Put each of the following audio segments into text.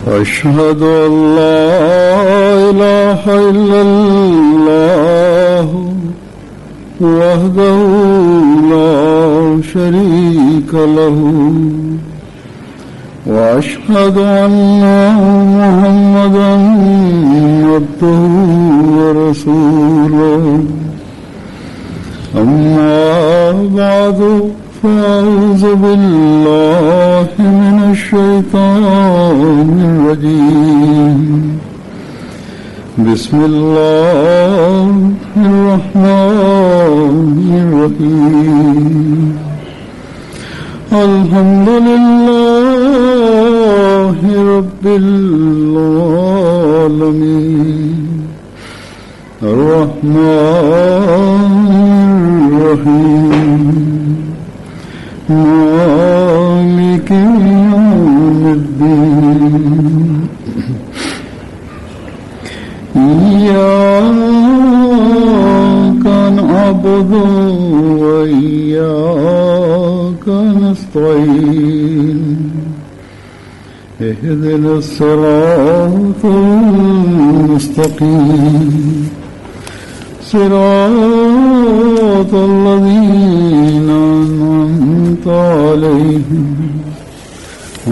أشهد أن لا إله إلا الله وحده لا شريك له وأشهد أن محمدا عبده ورسوله أما بعد فأعوذ بالله من الشيطان الرجيم بسم الله الرحمن الرحيم الحمد لله رب العالمين الرحمن الرحيم مالك يوم الدين إياك نعبد وإياك نستعين اهدنا الصراط المستقيم صراط الذين أنعمت عليهم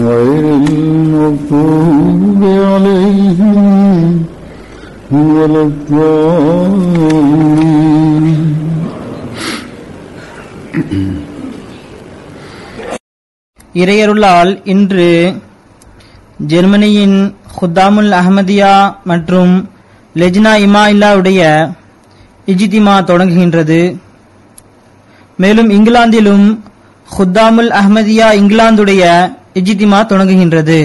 غير المغضوب عليهم ولا الضالين. இறையருளால் இன்று ஜெர்மனியின் குத்தாமுல் அஹ்மதியா மற்றும் லெஜ்னா இமாயில்லாவுடைய இஜ்திமா தொடங்குகின்றது. மேலும் இங்கிலாந்திலும் குத்தாமுல் அஹ்மதியா இங்கிலாந்துடைய இஜ்திமா தொடங்குகின்றது.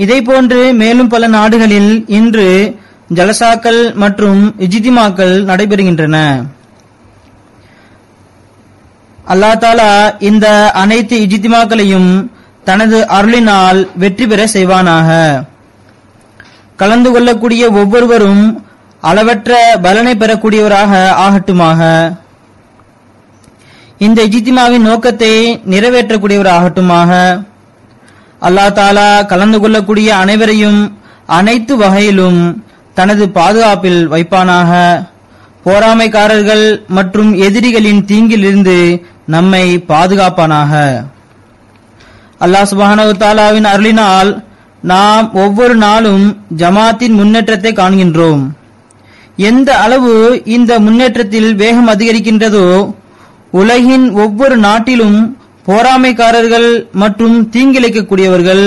இதேபோன்று மேலும் பல நாடுகளில் இன்று ஜலசாக்கள் மற்றும் இஜ்திமாக்கள் நடைபெறுகின்றன. அல்லாஹ் தஆலா இந்த அனைத்து இஜ்திமாக்களையும் தனது அருளினால் வெற்றி பெற செய்வானாக. கலந்து கொள்ளக்கூடிய ஒவ்வொருவரும் அளவற்ற பலனை பெறக்கூடியவராக ஆகட்டுமாக. இந்த இஜ்திமாவின் நோக்கத்தை நிறைவேற்றக்கூடியவராகட்டுமாக. அல்லாஹ் தஆலா கலந்து கொள்ளக்கூடிய அனைவரையும் அனைத்து வகையிலும் தனது பாதுகாப்பில் வைப்பானாக. போராமைக்காரர்கள் மற்றும் எதிரிகளின் தீங்கிலிருந்து நம்மை பாதுகாப்பானாக. அல்லாஹ் சுப்ஹானஹு வ தஆலாவின் அருளினால் நாம் ஒவ்வொரு நாளும் ஜமாத்தின் முன்னேற்றத்தை காண்கின்றோம். எந்த அளவு இந்த முன்னேற்றத்தில் வேகம் அதிகரிக்கின்றதோ உலகின் ஒவ்வொரு நாட்டிலும் போராமைக்காரர்கள் மற்றும் தீங்கிழைக்கக்கூடியவர்கள்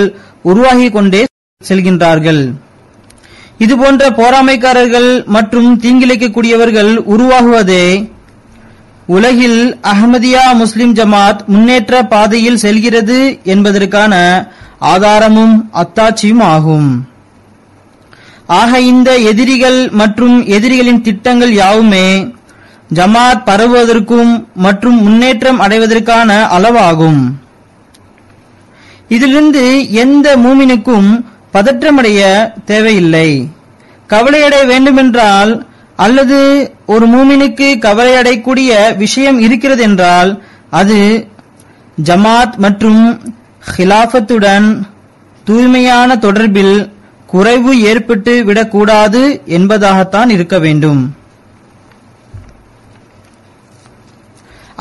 உருவாகிக் கொண்டே செல்கின்றார்கள். இதுபோன்ற போராமைக்காரர்கள் மற்றும் தீங்கிழைக்கக்கூடியவர்கள் உருவாகுவதே உலகில் அஹ்மதியா முஸ்லிம் ஜமாத் முன்னேற்ற பாதையில் செல்கிறது என்பதற்கான ஆதாரமும் அத்தாட்சியும் ஆகும். ஆக இந்த எதிரிகள் மற்றும் எதிரிகளின் திட்டங்கள் யாவுமே ஜமாத் பரவுவதற்கும் மற்றும் முன்னேற்றம் அடைவதற்கான அளவாகும். இதிலிருந்து எந்த மூமினுக்கும் பதற்றமடைய தேவையில்லை. கவலையடைய வேண்டுமென்றால் அல்லது ஒரு மூமினுக்கு கவலையடையக்கூடிய விஷயம் இருக்கிறது என்றால் அது ஜமாத் மற்றும் ஹிலாஃபத்துடன் தூய்மையான தொடர்பில் குறைவு ஏற்பட்டு விடக்கூடாது என்பதாகத்தான் இருக்க வேண்டும்.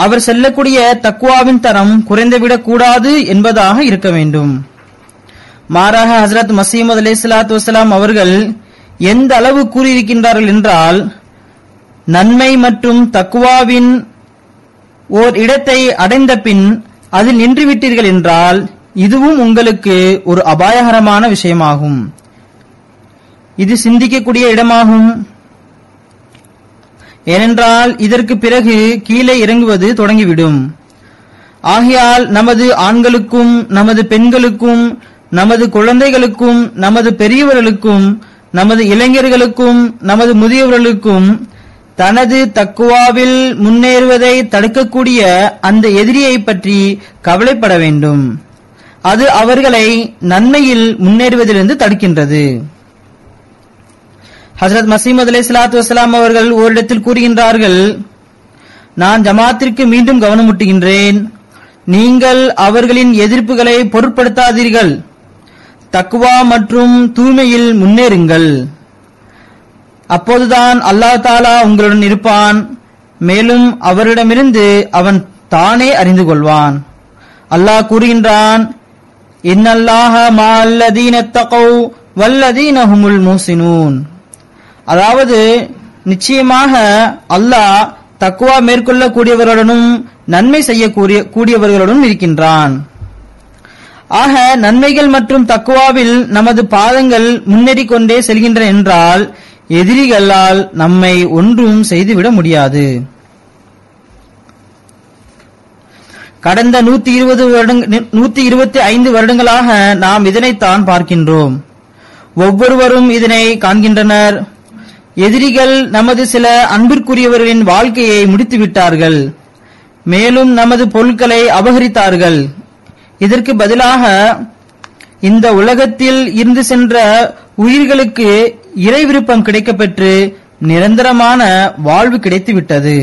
அவர் செல்லக்கூடிய தக்வாவின் தரம் குறைந்துவிடக் கூடாது என்பதாக இருக்க வேண்டும். மாறாக ஹஸ்ரத் மஸீமது அலைஹிஸ்ஸலாத்து வஸ்ஸலாம் அவர்கள் எந்த அளவு கூறியிருக்கின்றார்கள் என்றால், நன்மை மற்றும் தக்வாவின் ஓர் இடத்தை அடைந்த பின் அதில் நின்றுவிட்டீர்கள் என்றால் இதுவும் உங்களுக்கு ஒரு அபாயகரமான விஷயமாகும். இது சிந்திக்கக்கூடிய இடமாகும். ஏனென்றால் இதற்கு பிறகு கீழே இறங்குவது தொடங்கிவிடும். ஆகையால் நமது ஆண்களுக்கும் நமது பெண்களுக்கும் நமது குழந்தைகளுக்கும் நமது பெரியவர்களுக்கும் நமது இளைஞர்களுக்கும் நமது முதியவர்களுக்கும் தனது தக்குவாவில் முன்னேறுவதை தடுக்கக்கூடிய அந்த எதிரியை பற்றி கவலைப்பட வேண்டும். அது அவர்களை நன்மையில் முன்னேறுவதிலிருந்து தடுக்கின்றது. ஹஜ்ரத் மஸீமது அலைஹிஸ்ஸலாத்து வஸ்ஸலாம் அவர்கள் ஓரிடத்தில் கூறுகின்றார்கள், நான் ஜமாத்திற்கு மீண்டும் கவனமூட்டுகின்றேன், நீங்கள் அவர்களின் எதிர்ப்புகளை பொருட்படுத்தாதீர்கள். தக்வா மற்றும் தூய்மையில் முன்னேறுங்கள். அப்போதுதான் அல்லாஹ் தஆலா உங்களுடன் இருப்பான். மேலும் அவரிடமிருந்து அவன் தானே அறிந்து கொள்வான். அல்லாஹ் கூறுகின்றான், இன்னல்லாஹ மஅல்லதீன தகவ் வல்லதீன ஹுமுல் முஹ்ஸினூன். அதாவது நிச்சயமாக அல்லாஹ் தக்வா மேற்கொள்ளக்கூடியவர்களுடனும் நன்மை செய்யக்கூடியவர்களுடன் இருக்கின்றான். ஆக நன்மைகள் மற்றும் தக்வாவில் நமது பாதங்கள் முன்னேறிக் கொண்டே செல்கின்றன என்றால் எதிரிகளால் நம்மை ஒன்றும் செய்துவிட முடியாது. கடந்த 125 வருடங்களாக நாம் இதனைத்தான் பார்க்கின்றோம். ஒவ்வொருவரும் இதனை காண்கின்றனர். எதிரிகள் நமது சில அன்பிற்குரியவர்களின் வாழ்க்கையை முடித்துவிட்டார்கள். மேலும் நமது பொருட்களை அபகரித்தார்கள். இதற்கு பதிலாக இந்த உலகத்தில் இருந்து சென்ற உயிர்களுக்கு இறை விருப்பம் கிடைக்கப்பெற்று நிரந்தரமான வாழ்வு கிடைத்துவிட்டது.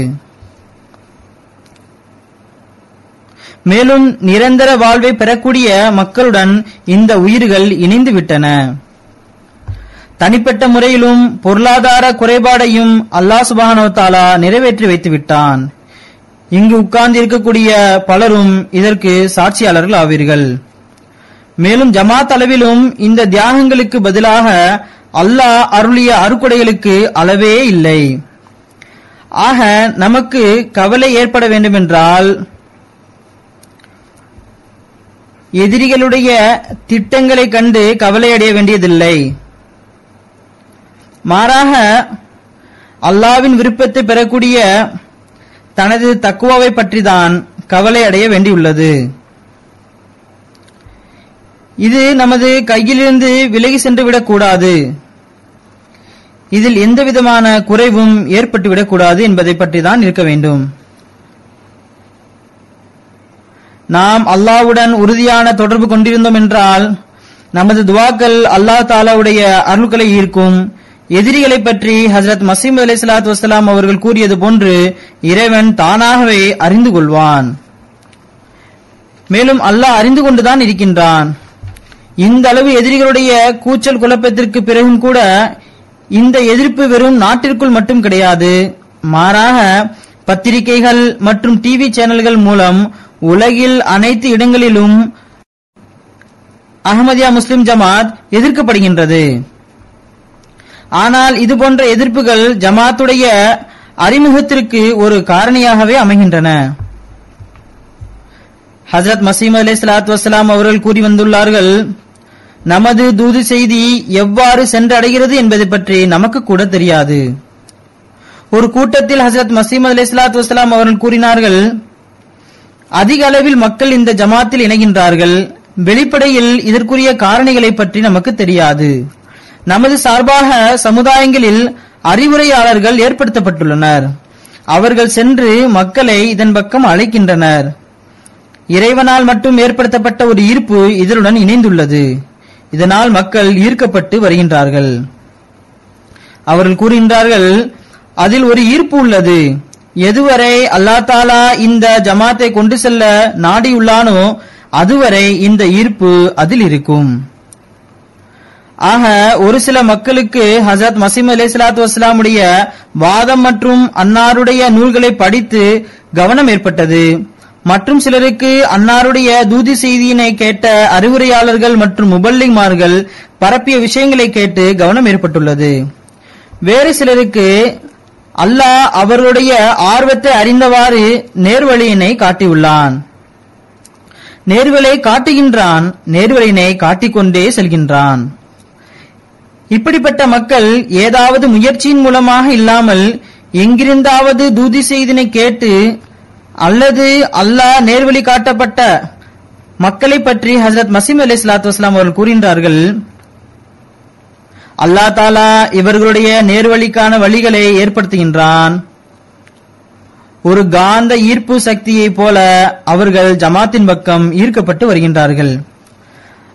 மேலும் நிரந்தர வாழ்வை பெறக்கூடிய மக்களுடன் இந்த உயிர்கள் இணைந்து விட்டன. தனிப்பட்ட முறையிலும் பொருளாதார குறைபாடையும் அல்லாஹ் சுப்ஹானஹு வ தஆலா நிறைவேற்றி வைத்து விட்டான். இங்கு உட்கார்ந்து இருக்கக்கூடிய பலரும் இதற்கு சாட்சியாளர்கள் ஆவீர்கள். மேலும் ஜமாத் அளவிலும் இந்த தியாகங்களுக்கு பதிலாக அல்லாஹ் அருளிய அருட்கொடைகளுக்கு அளவே இல்லை. ஆக நமக்கு கவலை ஏற்பட வேண்டுமென்றால் எதிரிகளுடைய திட்டங்களை கண்டு கவலை அடைய வேண்டியதில்லை. மாறாக அல்லாஹ்வின் விருப்பத்தை பெறக்கூடிய தனது தக்வாவை பற்றிதான் கவலை அடைய வேண்டியுள்ளது. இது நமது கையிலிருந்து விலகி சென்றுவிடக் கூடாது. இதில் எந்தவிதமான குறைவும் ஏற்பட்டுவிடக் கூடாது என்பதை பற்றி தான் இருக்க வேண்டும். நாம் அல்லாஹ்வுடன் உறுதியான தொடர்பு கொண்டிருந்தோம் என்றால் நமது துவாக்கள் அல்லாஹ் தஆலாவுடைய அருள்களை ஈர்க்கும். எதிரிகளை பற்றி ஹஜ்ரத் மஸீஹ் அலைஹிஸ்ஸலாத்து வஸ்ஸலாம் அவர்கள் கூறியது போன்று இறைவன் தானாகவே அறிந்து கொள்வான். மேலும் அல்லாஹ் அறிந்து கொண்டுதான் இருக்கின்றான். இந்த அளவு எதிரிகளுடைய கூச்சல் குழப்பத்திற்கு பிறகும் கூட இந்த எதிர்ப்பு வெறும் நாட்டிற்குள் மட்டும் கிடையாது. மாறாக பத்திரிகைகள் மற்றும் டிவி சேனல்கள் மூலம் உலகில் அனைத்து இடங்களிலும் அஹ்மதியா முஸ்லிம் ஜமாத் எதிர்க்கப்படுகின்றது. ஆனால் இதுபோன்ற எதிர்ப்புகள் ஜமாத்துடைய அறிமுகத்திற்கு ஒரு காரணியாகவே அமைகின்றன. ஹஜ்ரத் மஸீஹ் அலைஹிஸ்ஸலாத்து வஸ்ஸலாம் அவர்கள் கூறி வந்துள்ளார்கள், நமது தூது செய்தி எவ்வாறு சென்றடைகிறது என்பதை பற்றி நமக்கு கூட தெரியாது. ஒரு கூட்டத்தில் ஹஜ்ரத் மஸீஹ் அலைஹிஸ்ஸலாத்து வஸ்ஸலாம் அவர்கள் கூறினார்கள், அதிக அளவில் மக்கள் இந்த ஜமாத்தில் இணைகின்றார்கள். வெளிப்படையில் இதற்குரிய காரணிகளை பற்றி நமக்கு தெரியாது. நமது சார்பாக சமுதாயங்களில் அறிவுரையாளர்கள் ஏற்படுத்தப்பட்டுள்ளனர். அவர்கள் சென்று மக்களை இதன் பக்கம் அழைக்கின்றனர். இறைவனால் மட்டும் ஏற்படுத்தப்பட்ட ஒரு ஈர்ப்பு இதனுடன் இணைந்துள்ளது. இதனால் மக்கள் ஈர்க்கப்பட்டு வருகின்றார்கள். அவர்கள் கூறுகின்றார்கள், அதில் ஒரு ஈர்ப்பு உள்ளது. எதுவரை அல்லாஹ் தஆலா இந்த ஜமாத்தை கொண்டு செல்ல நாடியுள்ளானோ அதுவரை இந்த ஈர்ப்பு அதில் இருக்கும். ஆக ஒரு சில மக்களுக்கு ஹஜ்ரத் மஸீஹ் அலைஹிஸ்ஸலாத்து வஸ்ஸலாமுடைய வாதம் மற்றும் அன்னாருடைய நூல்களை படித்து கவனம் ஏற்பட்டது. மற்றும் சிலருக்கு அன்னாருடைய தூதி செய்தியினை கேட்ட அறிவுரையாளர்கள் மற்றும் முபல்லிக்மார்கள் பரப்பிய விஷயங்களை கேட்டு கவனம் ஏற்பட்டுள்ளது. வேறு சிலருக்கு அல்லாஹ் அவர்களுடைய ஆர்வத்தை அறிந்தவாறு நேர்வழியினை காட்டியுள்ளான். நேர்வழியை காட்டுகின்றான், நேர்வழியினை காட்டிக்கொண்டே செல்கின்றான். இப்படிப்பட்ட மக்கள் ஏதாவது முயற்சியின் மூலமாக இல்லாமல் எங்கிருந்தாவது தூதி செய்தினை கேட்டு அல்லது அல்லாஹ் நேர்வழி காட்டப்பட்ட மக்களை பற்றி ஹஜ்ரத் மஸீஹ் அலைஹிஸ்ஸலாத்து வஸ்ஸலாம் அவர்கள் கூறுகின்றார்கள், அல்லாஹ் தஆலா இவர்களுடைய நேர்வழிக்கான வழிகளை ஏற்படுத்துகின்றான். ஒரு காந்த ஈர்ப்பு சக்தியை போல அவர்கள் ஜமாத்தின் பக்கம் ஈர்க்கப்பட்டு வருகின்றார்கள்.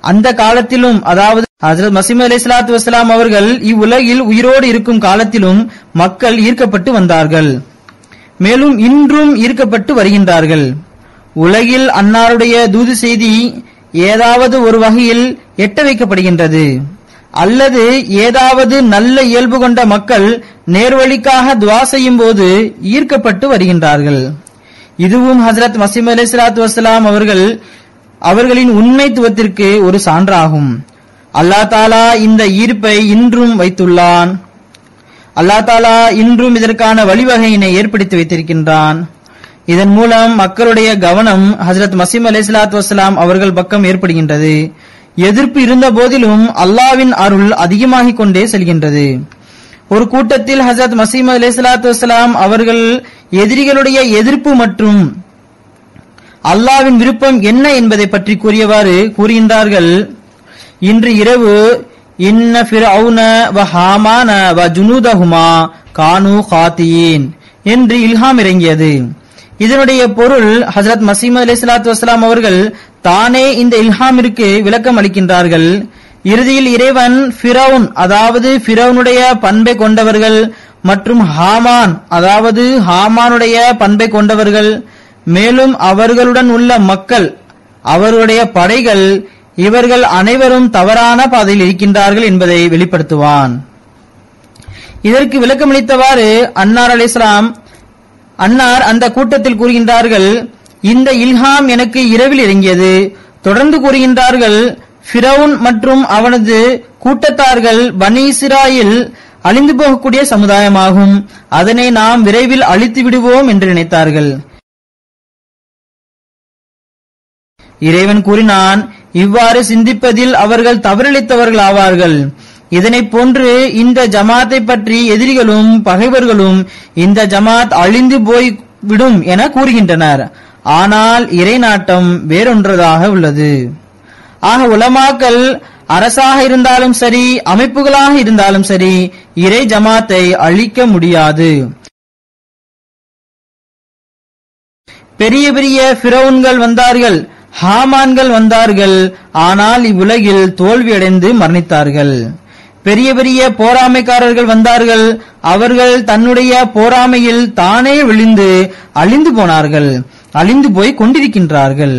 அந்த காலத்திலும், அதாவது ஹஜ்ரத் மஸீஹ் அலைஹிஸ்ஸலாத்து வஸ்ஸலாம் அவர்கள் இவ்வுலகில் உயிரோடு இருக்கும் காலத்திலும் மக்கள் ஈர்க்கப்பட்டு வந்தார்கள். மேலும் இன்றும் ஈர்க்கப்பட்டு வருகின்றார்கள். உலகில் அன்னாருடைய தூது செய்தி ஏதாவது ஒரு வகையில் எட்ட வைக்கப்படுகின்றது, அல்லது ஏதாவது நல்ல இயல்பு கொண்ட மக்கள் நேர்வழிக்காக துவா செய்யும் போது ஈர்க்கப்பட்டு வருகின்றார்கள். இதுவும் ஹஜ்ரத் மஸீஹ் அலைஹிஸ்ஸலாத்து வஸ்ஸலாம் அவர்களின் உண்மைத்துவத்திற்கு ஒரு சான்றாகும். அல்லாஹ் தாலா இந்த ஈர்ப்பை இன்றும் வைத்துள்ளான். அல்லாஹ் தாலா இன்றும் இதற்கான வழிவகையினை ஏற்படுத்தி வைத்திருக்கின்றான். இதன் மூலம் மக்களுடைய கவனம் ஹஜ்ரத் மஸீஹ் அலைஹிஸ்ஸலாத்து வஸ்ஸலாம் அவர்கள் பக்கம் ஏற்படுகின்றது. எதிர்ப்பு இருந்த போதிலும் அல்லாஹ்வின் அருள் அதிகமாகிக் கொண்டே செல்கின்றது. ஒரு கூட்டத்தில் ஹஜ்ரத் மஸீஹ் அலைஹிஸ்ஸலாத்து வஸ்ஸலாம் அவர்கள் எதிரிகளுடைய எதிர்ப்பு மற்றும் அல்லாஹ்வின் விருப்பம் என்ன என்பதை பற்றி கூறியவாறு கூறுகின்றார்கள். இன்று இரவு இன்ன ஃபிரௌன வ ஹாமான வ ஜுனூதஹுமா கானூ காத்தியீன் என்று இல்ஹாம் இறங்கியது. இதனுடைய பொருள் ஹஜ்ரத் மஸீஹ் அலைஹிஸ்ஸலாத்து வஸ்ஸலாம் அவர்கள் தானே இந்த இல்ஹாமிற்கு விளக்கம் அளிக்கின்றார்கள். இறுதியில் இறைவன் ஃபிரௌன் அதாவது ஃபிரௌனுடைய பண்பை கொண்டவர்கள் மற்றும் ஹாமான் அதாவது ஹாமானுடைய பண்பை கொண்டவர்கள், மேலும் அவர்களுடன் உள்ள மக்கள், அவருடைய படைகள், இவர்கள் அனைவரும் தவறான பாதையில் இருக்கின்றார்கள் என்பதை வெளிப்படுத்துவான். இதற்கு விளக்கமளித்தவாறு அன்னார் அந்த கூட்டத்தில் கூறுகின்றார்கள், இந்த இல்ஹாம் எனக்கு இரவில் இறங்கியது. தொடர்ந்து கூறுகின்றார்கள், ஃபிரௌன் மற்றும் அவனது கூட்டத்தார்கள் பனி இஸ்ராயில் அழிந்து போகக்கூடிய சமுதாயமாகும், அதனை நாம் விரைவில் அழித்து விடுவோம் என்று நினைத்தார்கள். இறைவன் கூறினான், இவ்வாறு சிந்திப்பதில் அவர்கள் தவறிழைத்தவர்கள் ஆவார்கள். இதனைப் போன்று இந்த ஜமாத்தை பற்றி எதிரிகளும் பகைவர்களும் இந்த ஜமாத் அழிந்து போய்விடும் என கூறுகின்றனர். ஆனால் இறை நாட்டம் வேறொன்றதாக உள்ளது. ஆக உலமாக்கள் அரசாக இருந்தாலும் சரி, அமைப்புகளாக இருந்தாலும் சரி, இறை ஜமாத்தை அழிக்க முடியாது. பெரிய பெரிய ஃபிரௌன்கள் வந்தார்கள், ஹாமான்கள் வந்தார்கள், ஆனால் இவ்வுலகில் தோல்வியடைந்து மரணித்தார்கள். பெரிய பெரிய போராமைக்காரர்கள் வந்தார்கள், அவர்கள் தன்னுடைய போராமையில் தானே விழுந்து அழிந்து போனார்கள், அழிந்து போய் கொண்டிருக்கின்றார்கள்.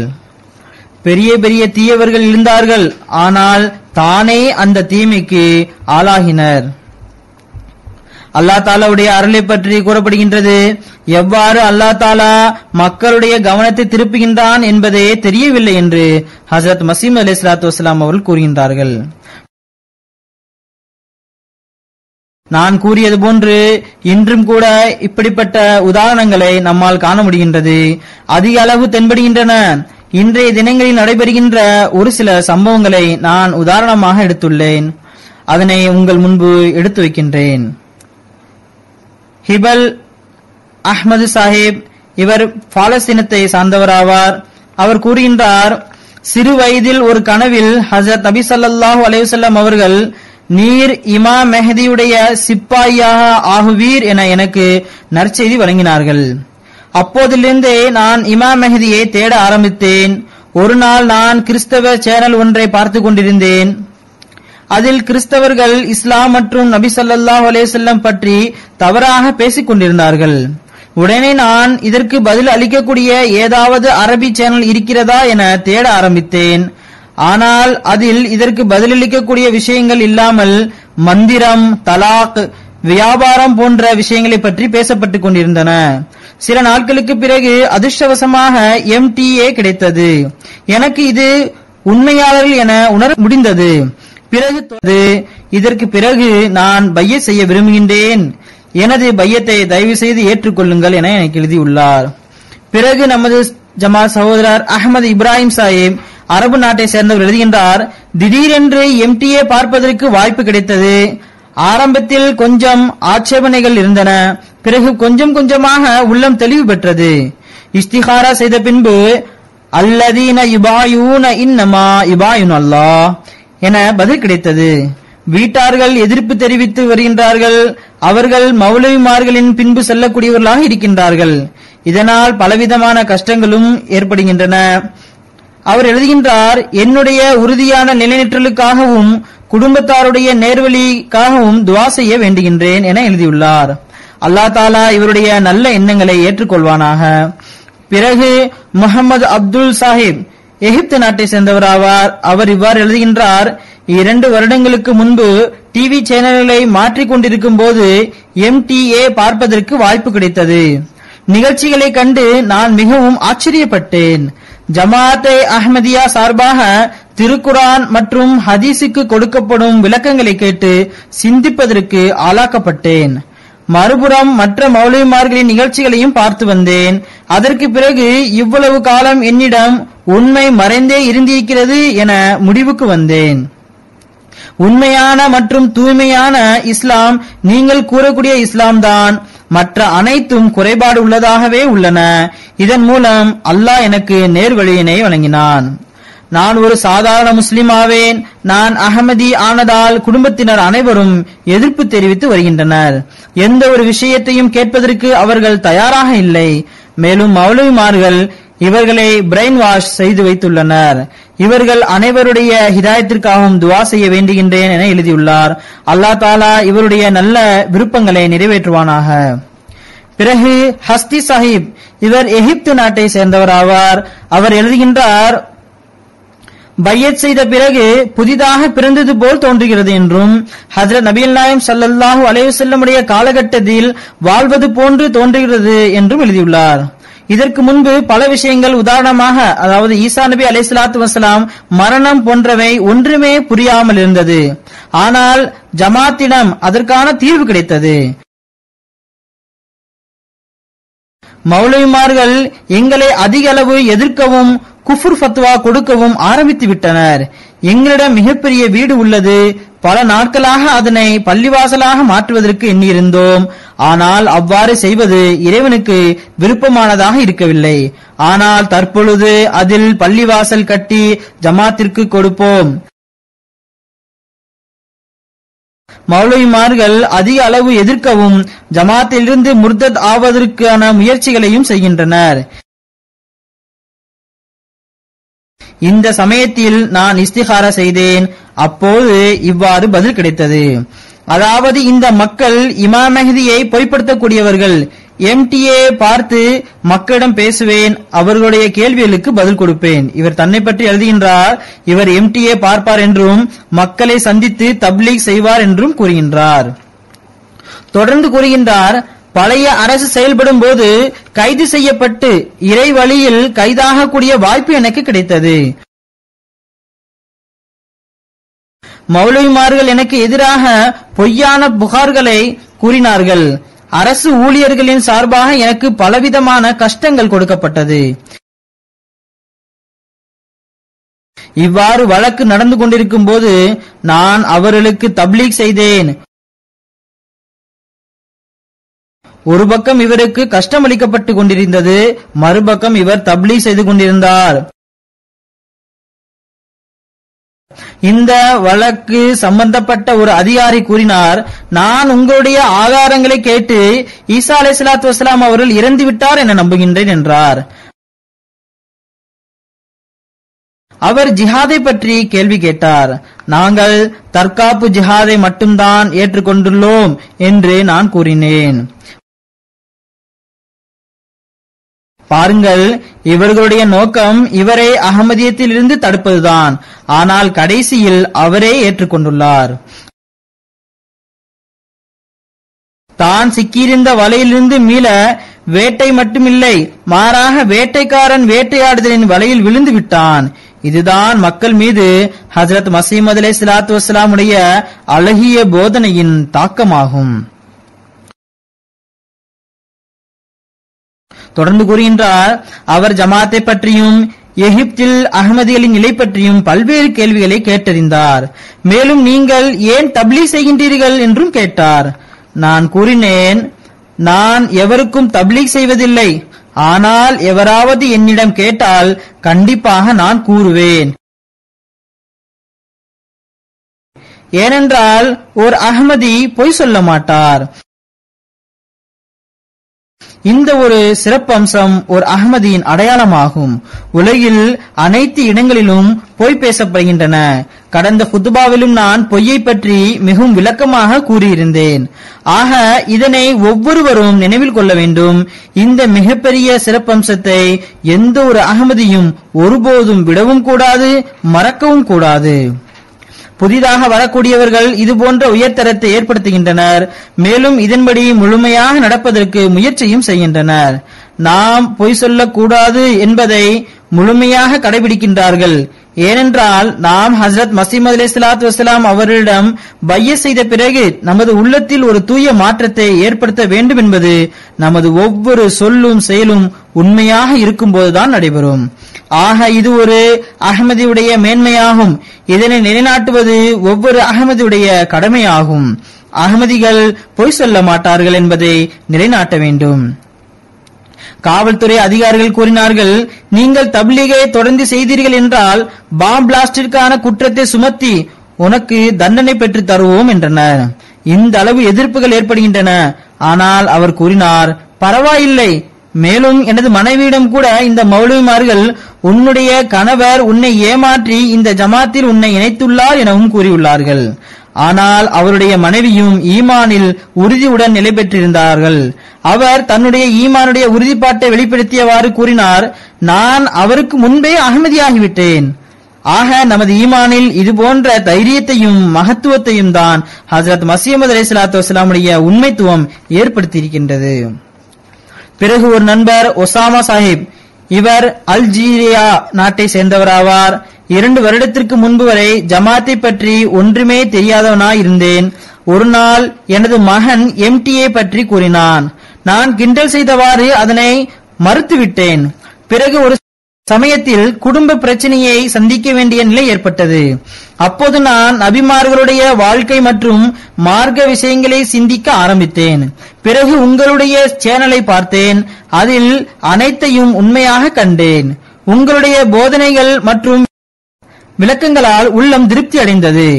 பெரிய பெரிய தீயவர்கள் இருந்தார்கள், ஆனால் தானே அந்த தீமைக்கு ஆளாகினர். அல்லாஹ் தாலாவுடைய அருளை பற்றி கூறப்படுகின்றது. எவ்வாறு அல்லாஹ் தாலா மக்களுடைய கவனத்தை திருப்புகின்றான் என்பதே தெரியவில்லை என்று ஹஜ்ரத் மஸீஹ் அலைஹிஸ்ஸலாத்து வஸ்ஸலாம் அவர்கள் கூறுகின்றார்கள். நான் கூறியது போன்று இன்றும் கூட இப்படிப்பட்ட உதாரணங்களை நம்மால் காண முடிகின்றது, அதிக அளவு தென்படுகின்றன. இன்றைய தினங்களில் நடைபெறுகின்ற ஒரு சில சம்பவங்களை நான் உதாரணமாக எடுத்துள்ளேன், அதனை உங்கள் முன்பு எடுத்து வைக்கின்றேன். ஹிபல் அஹ்மது சாஹிப், இவர் பாலஸ்தீனத்தை சார்ந்தவராவார். அவர் கூறுகின்றார், சிறு வயதில் ஒரு கனவில் ஹஜ்ரத் நபி ஸல்லல்லாஹு அலைஹி வஸல்லம் அவர்கள் நீர் இமாம் மெஹதியுடைய சிப்பாயாக ஆகுவீர் என எனக்கு நற்செய்தி வழங்கினார்கள். அப்போதிலிருந்தே நான் இமாம் மெஹதியை தேட ஆரம்பித்தேன். ஒரு நாள் நான் கிறிஸ்தவ சேனல் ஒன்றை பார்த்து கொண்டிருந்தேன். அதில் கிறிஸ்தவர்கள் இஸ்லாம் மற்றும் நபி ஸல்லல்லாஹு அலைஹி வஸல்லம் பற்றி தவறாக பேசிக் கொண்டிருந்தார்கள். உடனே நான் இதற்கு பதில் அளிக்கக்கூடிய ஏதாவது அரபி சேனல் இருக்கிறதா என தேட ஆரம்பித்தேன். ஆனால் அதில் இதற்கு பதிலளிக்கக்கூடிய விஷயங்கள் இல்லாமல் மந்திரம், தலாக், வியாபாரம் போன்ற விஷயங்களை பற்றி பேசப்பட்டுக் கொண்டிருந்தன. சில நாட்களுக்கு பிறகு அதிர்ஷ்டவசமாக MTA கிடைத்தது. எனக்கு இது உண்மையாளர்கள் என உணர முடிந்தது. இதற்கு பிறகு நான் பையத் செய்ய விரும்புகின்றேன், எனது பையத்தை தயவு செய்து ஏற்றுக்கொள்ளுங்கள் என எனக்கு எழுதியுள்ளார். பிறகு நமது ஜமாத் சகோதரர் அஹ்மது இப்ராஹிம் சாஹிப், அரபு நாட்டை சேர்ந்தவர், எழுதுகின்றார், திடீரென்று MTA பார்ப்பதற்கு வாய்ப்பு கிடைத்தது. ஆரம்பத்தில் கொஞ்சம் ஆட்சேபனைகள் இருந்தன, பிறகு கொஞ்சம் கொஞ்சமாக உள்ளம் தெளிவு பெற்றது. இஸ்திகாரா செய்த பின்பு அல்லதீன யுபாயூன இன்னமா யுபாயுன் அல்லாஹ் என பதில் கிடைத்தது. வீட்டார்கள் எதிர்ப்பு தெரிவித்து வருகின்றார்கள். அவர்கள் மௌலவிமார்களின் பின்பு செல்லக்கூடியவர்களாக இருக்கின்றார்கள். இதனால் பலவிதமான கஷ்டங்களும் ஏற்படுகின்றன. அவர் எழுதுகின்றார், என்னுடைய உறுதியான நிலைநிற்றலுக்காகவும் குடும்பத்தாருடைய நேர்வழிக்காகவும் துவா செய்ய வேண்டுகின்றேன் என எழுதியுள்ளார். அல்லாஹ் தாலா இவருடைய நல்ல எண்ணங்களை ஏற்றுக்கொள்வானாக. பிறகு முஹம்மது அப்துல் சாஹிப், எகிப்து நாட்டை சேர்ந்தவராவார். அவர் இவ்வாறு எழுதுகின்றார்: 2 வருடங்களுக்கு முன்பு டிவி சேனல்களை மாற்றிக் கொண்டிருக்கும் போது MTA பார்ப்பதற்கு வாய்ப்பு கிடைத்தது. நிகழ்ச்சிகளை கண்டு நான் மிகவும் ஆச்சரியப்பட்டேன். ஜமாஅத்தே அஹ்மதியா சார்பாக திருக்குரான் மற்றும் ஹதீஸுக்கு கொடுக்கப்படும் விளக்கங்களை கேட்டு சிந்திப்பதற்கு ஆளாக்கப்பட்டேன். மறுபுறம் மற்ற மௌலவிமார்களின் நிகழ்ச்சிகளையும் பார்த்து வந்தேன். அதற்கு பிறகு இவ்வளவு காலம் என்னிடம் உண்மை மறைந்தே இருந்திருக்கிறது என முடிவுக்கு வந்தேன். உண்மையான மற்றும் தூய்மையான இஸ்லாம் நீங்கள் கூறக்கூடிய இஸ்லாம் தான். மற்ற அனைத்தும் குறைபாடு உள்ளதாகவே உள்ளன. இதன் மூலம் அல்லாஹ் எனக்கு நேர்வழியினை வழங்கினான். நான் ஒரு சாதாரண முஸ்லிம் ஆவேன். நான் அகமதி ஆனதால் குடும்பத்தினர் அனைவரும் எதிர்ப்பு தெரிவித்து வருகின்றனர். எந்த ஒரு விஷயத்தையும் கேட்பதற்கு அவர்கள் தயாராக இல்லை. மேலும் மௌலவிமார்கள் இவர்களை பிரெயின் வாஷ் செய்து வைத்துள்ளனர். இவர்கள் அனைவருடைய ஹிதாயத்திற்காகவும் துவா செய்ய வேண்டுகின்றேன் என எழுதியுள்ளார். அல்லாஹ் தாலா இவருடைய நல்ல விருப்பங்களை நிறைவேற்றுவானாக. பிறகு ஹஸ்தி சாஹிப், இவர் எகிப்து நாட்டை சேர்ந்தவர் ஆவார். அவர் எழுதுகின்றார்: பையத் செய்த பிறகு புதிதாக பிறந்தது போல் தோன்றுகிறது என்றும், ஹஜ்ரத் நபிகள் நாயகம் ஸல்லல்லாஹு அலைஹி வஸல்லம் உடைய காலகட்டத்தில் வாழ்வது போன்று தோன்றுகிறது என்றும் எழுதியுள்ளார். இதற்கு முன்பு பல விஷயங்கள், உதாரணமாக அதாவது ஈசா நபி அலைஹிஸ்ஸலாத்து வஸலாம் மரணம் போன்றவை ஒன்றுமே புரியாமல் இருந்தது. ஆனால் ஜமாத்திடம் அதற்கான தீர்வு கிடைத்தது. மௌலவிமார்கள் எங்களை அதிக அளவு எதிர்க்கவும் குஃப்ர் ஃபத்வா கொடுக்கவும் ஆரம்பித்து விட்டனர். எங்களிடம் மிகப்பெரிய வீடு உள்ளது. பல நாட்களாக அதனை பள்ளிவாசலாக மாற்றுவதற்கு எண்ணியிருந்தோம். ஆனால் அவ்வாறு செய்வது இறைவனுக்கு விருப்பமானதாக இருக்கவில்லை. ஆனால் தற்பொழுது அதில் பள்ளிவாசல் கட்டி ஜமாத்திற்கு கொடுப்போம். மௌலவிமார்கள் அதிக அளவு எதிர்க்கவும் ஜமாத்திலிருந்து முர்தத் ஆவதற்கான முயற்சிகளையும் செய்கின்றனர். இந்த சமயத்தில் நான் இஸ்திகாரா செய்தேன். அப்போது இவ்வாறு பதில் கிடைத்தது: அதாவது இந்த மக்கள் இமாம் மெஹ்தியை பொய்ப்படுத்தக்கூடியவர்கள். MTA பார்த்து மக்களிடம் பேசுவேன், அவர்களுடைய கேள்விகளுக்கு பதில் கொடுப்பேன். இவர் தன்னை பற்றி எழுதுகின்றார்: இவர் MTA பார்ப்பார் என்றும் மக்களை சந்தித்து தப்லீக் செய்வார் என்றும் கூறுகின்றார். தொடர்ந்து கூறுகின்றார்: பழைய அரசு செயல்படும் போது கைது செய்யப்பட்டு இறை வழியில் கைதாகக்கூடிய வாய்ப்பு எனக்கு கிடைத்தது. மௌலவிமார்கள் எனக்கு எதிராக பொய்யான புகார்களை கூறினார்கள். அரசு ஊழியர்களின் சார்பாக எனக்கு பலவிதமான கஷ்டங்கள் கொடுக்கப்பட்டது. இவ்வாறு வழக்கு நடந்து கொண்டிருக்கும் போது நான் அவர்களுக்கு தப்லீக் செய்தேன். ஒரு பக்கம் இவருக்கு கஷ்டம் அளிக்கப்பட்டுக் கொண்டிருந்தது, மறுபக்கம் இவர் தப்லீக் செய்து கொண்டிருந்தார். இந்த வழக்கு சம்பந்தப்பட்ட ஒரு அதிகாரி கூறினார்: நான் உங்களுடைய ஆதாரங்களை கேட்டு ஈசா அலைஹிஸ்ஸலாத்து வஸலாம் அவர்கள் இறந்துவிட்டார் என நம்புகின்றேன் என்றார். அவர் ஜிஹாதை பற்றி கேள்வி கேட்டார். நாங்கள் தற்காப்பு ஜிஹாதை மட்டும்தான் ஏற்றுக்கொண்டுள்ளோம் என்று நான் கூறினேன். பாருங்கள், இவர்களுடைய நோக்கம் இவரை அகமதியத்தில் இருந்து தடுப்பதுதான். ஆனால் கடைசியில் அவரே ஏற்றுக்கொண்டுள்ளார். தான் சிக்கியிருந்த வலையிலிருந்து மீள வேட்டை மட்டுமில்லை, மாறாக வேட்டைக்காரன் வேட்டையாடுதலின் வலையில் விழுந்து விட்டான். இதுதான் மக்கள் மீது ஹஜ்ரத் மஸீஹ் மவ்ஊத் அலைஹிஸ்ஸலாத்து வஸ்ஸலாம் உடைய அழகிய போதனையின் தாக்கமாகும். தொடர்ந்து கூறுகின்றார்: அவர் ஜமாத்தை பற்றியும் எகிப்தில் அஹ்மதிகளின் நிலை பற்றியும் பல்வேறு கேள்விகளை கேட்டறிந்தார். மேலும் நீங்கள் ஏன் தப்லீக் செய்கின்றீர்கள் என்றும் கேட்டார். நான் கூறினேன், நான் எவருக்கும் தப்லீக் செய்வதில்லை. ஆனால் எவராவது என்னிடம் கேட்டால் கண்டிப்பாக நான் கூறுவேன். ஏனென்றால் ஒரு அஹ்மதி பொய் சொல்ல மாட்டார். இந்த ஒரு சிறப்பம்சம் ஒரு அஹ்மதியின் அடையாளமாகும். உலகில் அனைத்து இடங்களிலும் பொய் பேசப்படுகின்றன. கடந்த குத்துபாவிலும் நான் பொய்யை பற்றி மிகவும் விளக்கமாக கூறியிருந்தேன். ஆக இதனை ஒவ்வொருவரும் நினைவில் கொள்ள வேண்டும். இந்த மிகப்பெரிய சிறப்பம்சத்தை எந்த ஒரு அகமதியும் ஒருபோதும் விடவும் கூடாது, மறக்கவும் கூடாது. புதிதாக வரக்கூடியவர்கள் இதுபோன்ற உயர்தரத்தை ஏற்படுத்துகின்றனர். மேலும் இதன்படி முழுமையாக நடப்பதற்கு முயற்சியும் செய்கின்றனர். நாம் பொய் சொல்லக்கூடாது என்பதை முழுமையாக கடைபிடிக்கின்றார்கள். ஏனென்றால் நாம் ஹஸ்ரத் மஸீஹ் அலைஹிஸ்ஸலாத்து வஸ்ஸலாம் அவர்களிடம் பையத் செய்த பிறகு நமது உள்ளத்தில் ஒரு தூய மாற்றத்தை ஏற்படுத்த வேண்டும் என்பது நமது ஒவ்வொரு சொல்லும் செயலும் உண்மையாக இருக்கும்போதுதான் நடைபெறும். ஆக இது ஒரு அஹ்மதியுடைய மேன்மையாகும். இதனை நிலைநாட்டுவது ஒவ்வொரு அஹ்மதியுடைய கடமையாகும். அஹ்மதிகள் பொய் சொல்ல மாட்டார்கள் என்பதை நிலைநாட்ட வேண்டும். காவல்துறை அதிகாரிகள் கூறினார்கள், நீங்கள் தப்லீகை தொடர்ந்து செய்தீர்கள் என்றால் பாம் பிளாஸ்டிற்கான குற்றத்தை சுமத்தி உனக்கு தண்டனை பெற்று தருவோம் என்றனர். இந்த அளவு எதிர்ப்புகள் ஏற்படுகின்றன. ஆனால் அவர் கூறினார், பரவாயில்லை, மேலும் எனது மனைவியிடம் கூட இந்த மௌலவிமார்கள் உன்னுடைய கணவர் உன்னை ஏமாற்றி இந்த ஜமாத்தில் உன்னை இணைத்துள்ளார் எனவும் கூறியுள்ளார்கள். ஆனால் அவருடைய மனைவியும் ஈமானில் உறுதியுடன் நிலை பெற்றிருந்தார்கள். அவர் தன்னுடைய ஈமானுடைய உறுதிப்பாட்டை வெளிப்படுத்தியவாறு கூறினார், நான் அவருக்கு முன்பே அஹ்மதியாகிவிட்டேன். ஆக நமது ஈமானில் இது போன்ற தைரியத்தையும் மகத்துவத்தையும் தான் ஹஜ்ரத் மஸீஹ் அலைஹிஸ்ஸலாத்து வஸ்ஸலாமுடைய உண்மைத்துவம் ஏற்படுத்தியிருக்கின்றது. பிறகு ஒரு நண்பர் ஒசாமா சாஹிப், இவர் அல்ஜீரியா நாட்டை சேர்ந்தவராவார். 2 வருடத்திற்கு முன்பு வரை ஜமாத்தை பற்றி ஒன்றுமே தெரியாதவனாய் இருந்தேன். ஒரு நாள் எனது மகன் MTA பற்றி கூறினான். நான் கிண்டல் செய்தவாறு அதனை மறுத்துவிட்டேன். பிறகு ஒரு சமயத்தில் குடும்ப பிரச்சனையை சந்திக்க வேண்டிய நிலை ஏற்பட்டது. அப்போது நான் நபிமார்களுடைய வாழ்க்கை மற்றும் மார்க்க விஷயங்களை சிந்திக்க ஆரம்பித்தேன். பிறகு உங்களுடைய சேனலை பார்த்தேன். அதில் அனைத்தையும் உண்மையாக கண்டேன். உங்களுடைய போதனைகள் மற்றும் விளக்கங்களால் உள்ளம் திருப்தி அடைந்தது.